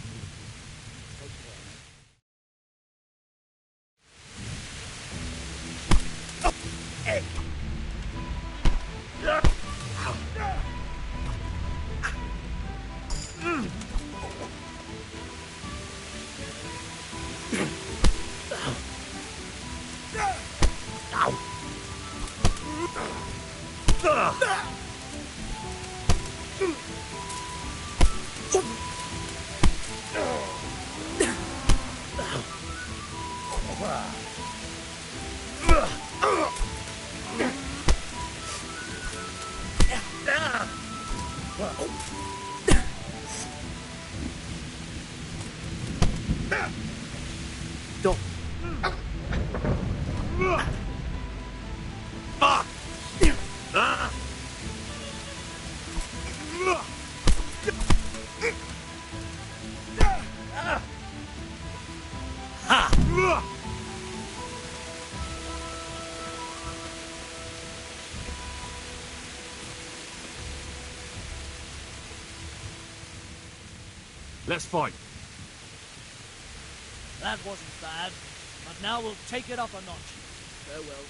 Don't. Fuck! Let's fight. That wasn't bad, but now we'll take it up a notch. Farewell.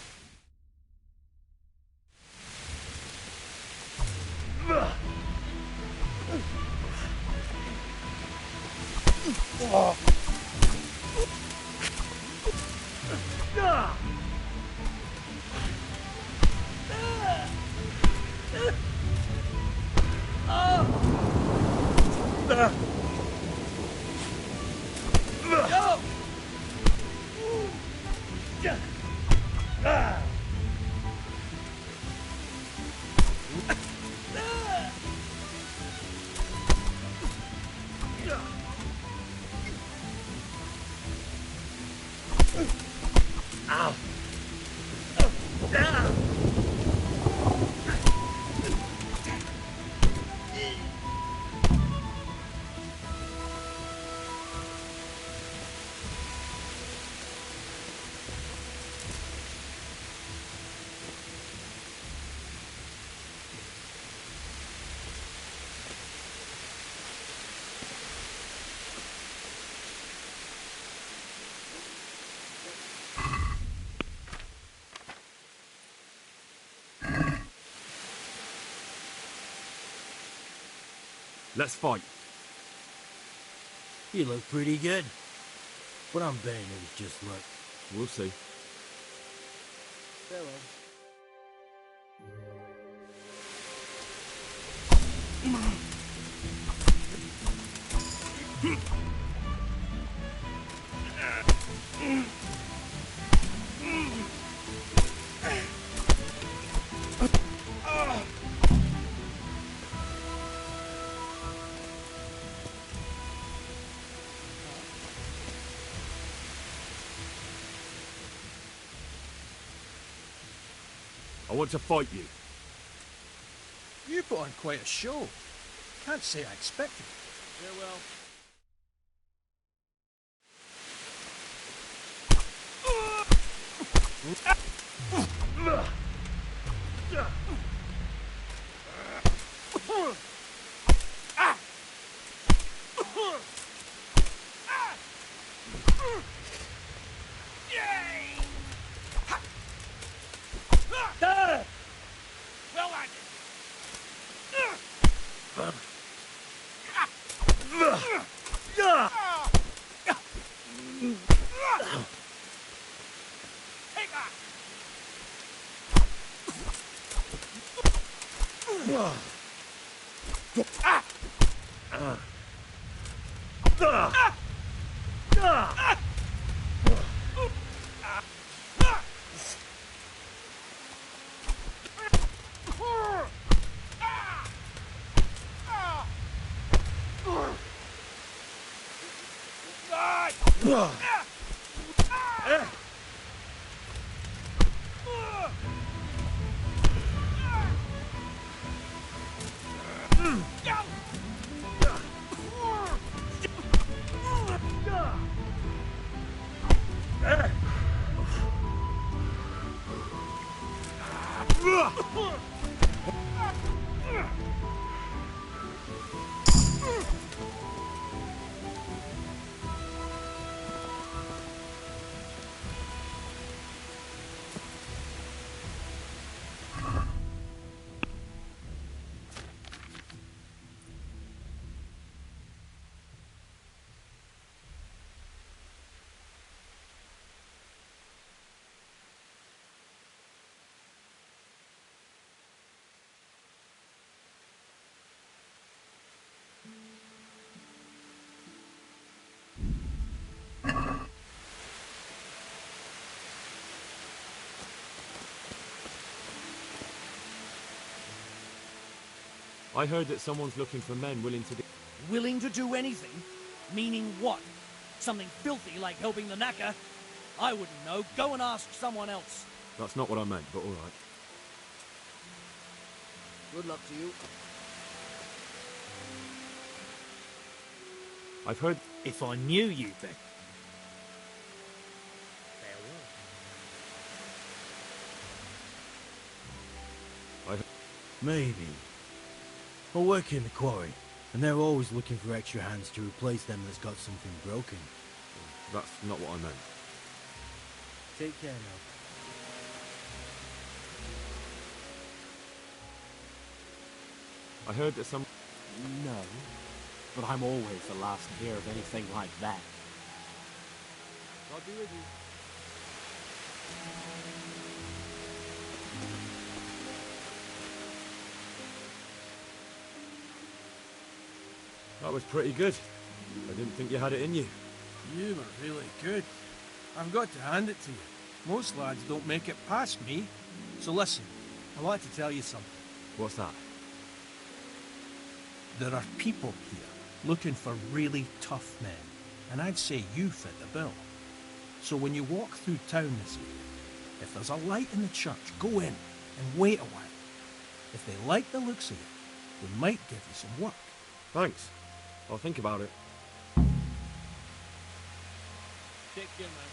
Let's fight. You look pretty good. But I'm betting it was just luck. We'll see. Farewell. I want to fight you. You put on quite a show. Can't say I expected it. Farewell. I heard that someone's looking for men willing to do... Willing to do anything? Meaning what? Something filthy like helping the knacker? I wouldn't know. Go and ask someone else. That's not what I meant, but all right. Good luck to you. I've heard... If I knew you, Beck. Maybe. I work in the quarry, and they're always looking for extra hands to replace them that's got something broken. That's not what I meant. Take care now. I heard that some... No, but I'm always the last to hear of anything like that. I'll be with you. That was pretty good. I didn't think you had it in you. You were really good. I've got to hand it to you. Most lads don't make it past me. So listen, I want to tell you something. What's that? There are people here looking for really tough men, and I'd say you fit the bill. So when you walk through town this evening, if there's a light in the church, go in and wait a while. If they like the looks of you, we might give you some work. Thanks. I'll think about it. Take care, man.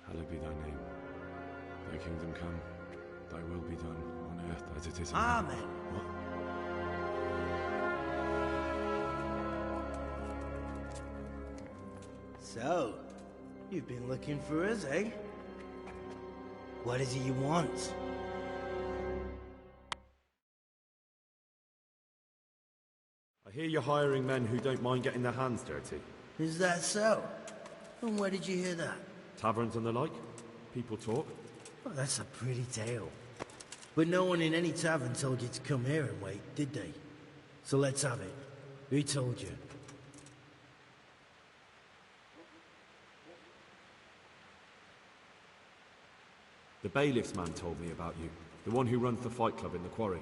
Hallowed be thy name. Thy kingdom come. Thy will be done on earth as it is in Amen. heaven. What? So, you've been looking for us, eh? What is it you want? I hear you're hiring men who don't mind getting their hands dirty. Is that so? And where did you hear that? Taverns and the like. People talk. Well, that's a pretty tale. But no one in any tavern told you to come here and wait, did they? So let's have it. Who told you? The bailiff's man told me about you. The one who runs the fight club in the quarry.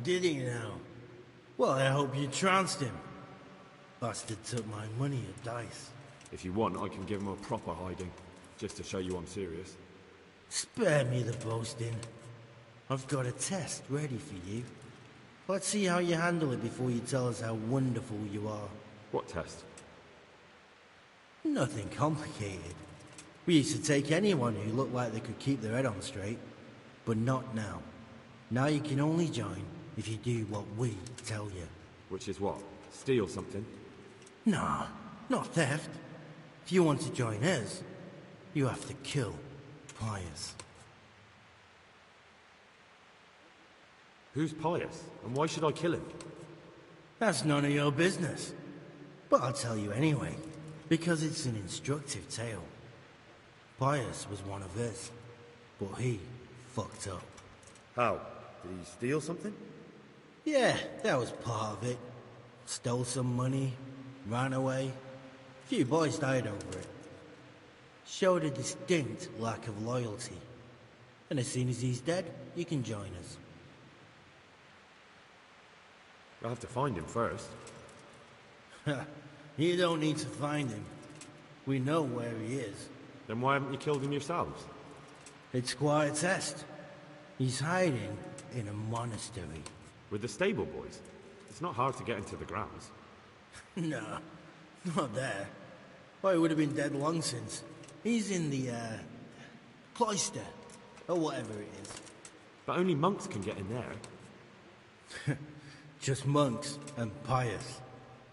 Did he now? Well, I hope you trounced him. Bastard took my money at dice. If you want, I can give him a proper hiding, just to show you I'm serious. Spare me the boasting. I've got a test ready for you. Let's see how you handle it before you tell us how wonderful you are. What test? Nothing complicated. We used to take anyone who looked like they could keep their head on straight, but not now. Now you can only join if you do what we tell you. Which is what? Steal something? Nah, not theft. If you want to join us, you have to kill Pius. Who's Pius? And why should I kill him? That's none of your business. But I'll tell you anyway, because it's an instructive tale. Pius was one of us, but he fucked up. How? Did he steal something? Yeah, that was part of it. Stole some money, ran away. A few boys died over it. Showed a distinct lack of loyalty. And as soon as he's dead, you can join us. I'll have to find him first. You don't need to find him. We know where he is. Then why haven't you killed him yourselves? It's quite a test. He's hiding in a monastery. With the stable boys? It's not hard to get into the grounds. No, not there. Oh, he would have been dead long since. He's in the, cloister, or whatever it is. But only monks can get in there. Just monks and pious.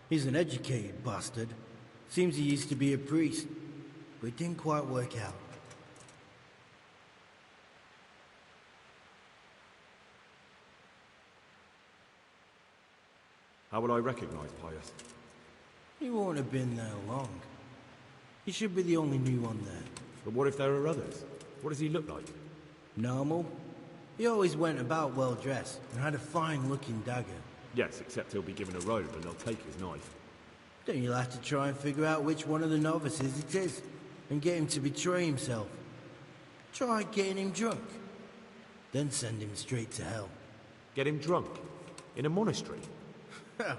He's an educated bastard. Seems he used to be a priest, but it didn't quite work out. How would I recognize Pius? He won't have been there long. He should be the only new one there. But what if there are others? What does he look like? Normal. He always went about well dressed and had a fine-looking dagger. Yes, except he'll be given a robe and they'll take his knife. Then you'll have to try and figure out which one of the novices it is, and get him to betray himself. Try getting him drunk. Then send him straight to hell. Get him drunk? In a monastery?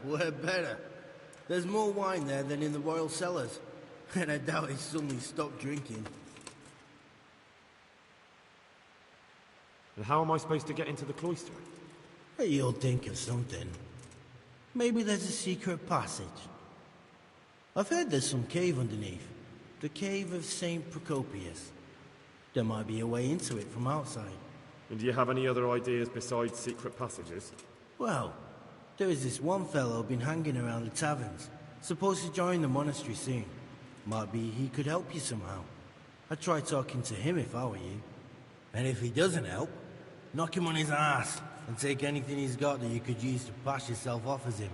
Where better? There's more wine there than in the royal cellars. And I doubt he suddenly stopped drinking. And how am I supposed to get into the cloister? You'll think of something. Maybe there's a secret passage. I've heard there's some cave underneath. The cave of St. Procopius. There might be a way into it from outside. And do you have any other ideas besides secret passages? Well, there is this one fellow been hanging around the taverns. Supposed to join the monastery soon. Might be he could help you somehow. I'd try talking to him if I were you. And if he doesn't help, knock him on his ass and take anything he's got that you could use to pass yourself off as him.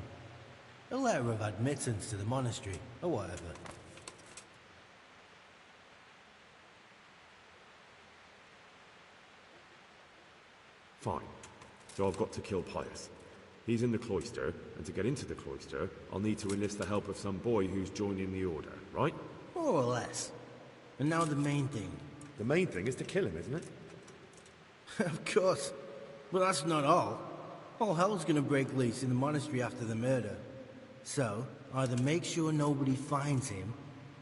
A letter of admittance to the monastery, or whatever. Fine. So I've got to kill Pius. He's in the cloister, and to get into the cloister, I'll need to enlist the help of some boy who's joining the order, right? More or less. And now the main thing. The main thing is to kill him, isn't it? Of course. But that's not all. All hell's gonna break loose in the monastery after the murder. So, either make sure nobody finds him,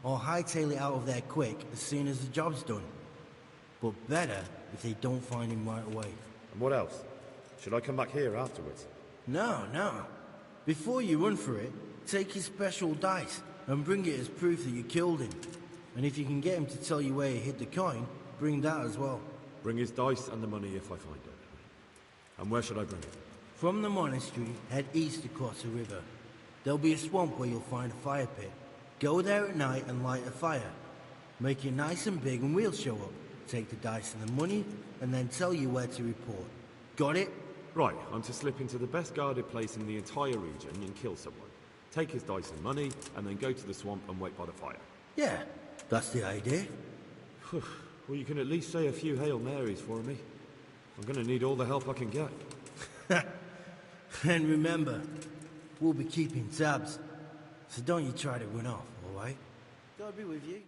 or hightail it out of there quick as soon as the job's done. But better if they don't find him right away. And what else? Should I come back here afterwards? No. Before you run for it, take his special dice and bring it as proof that you killed him. And if you can get him to tell you where he hid the coin, bring that as well. Bring his dice and the money if I find it. And where should I bring it? From the monastery, head east across the river. There'll be a swamp where you'll find a fire pit. Go there at night and light a fire. Make it nice and big and we'll show up. Take the dice and the money, and then tell you where to report. Got it? Right, I'm to slip into the best guarded place in the entire region and kill someone. Take his dice and money, and then go to the swamp and wait by the fire. Yeah, that's the idea. Well, you can at least say a few Hail Marys for me. I'm gonna need all the help I can get. And remember, we'll be keeping tabs. So don't you try to run off, alright? God be with you.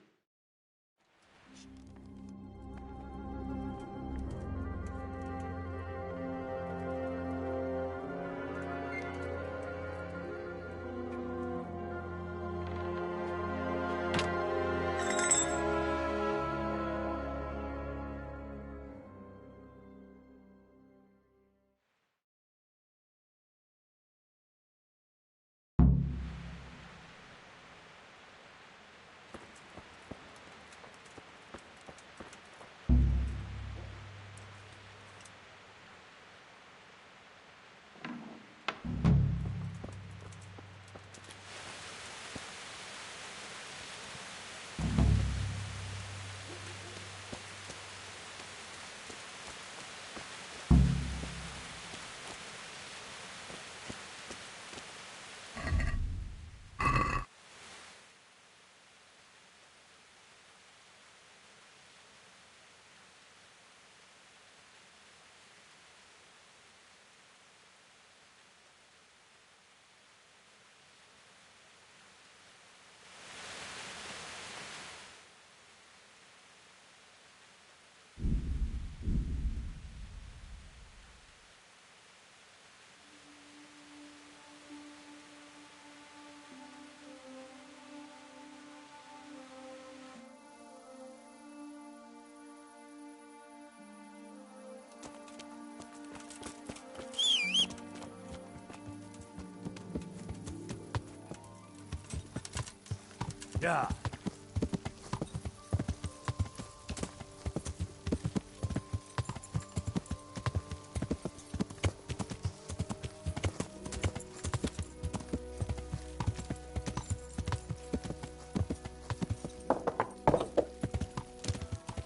Yeah.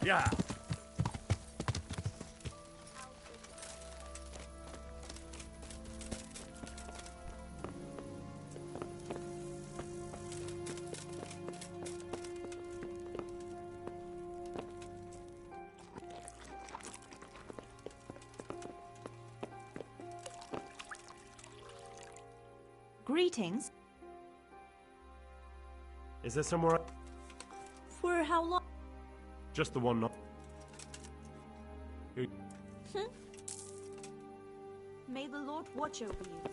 Yeah. Greetings. Is there somewhere? For how long? Just the one. May the Lord watch over you.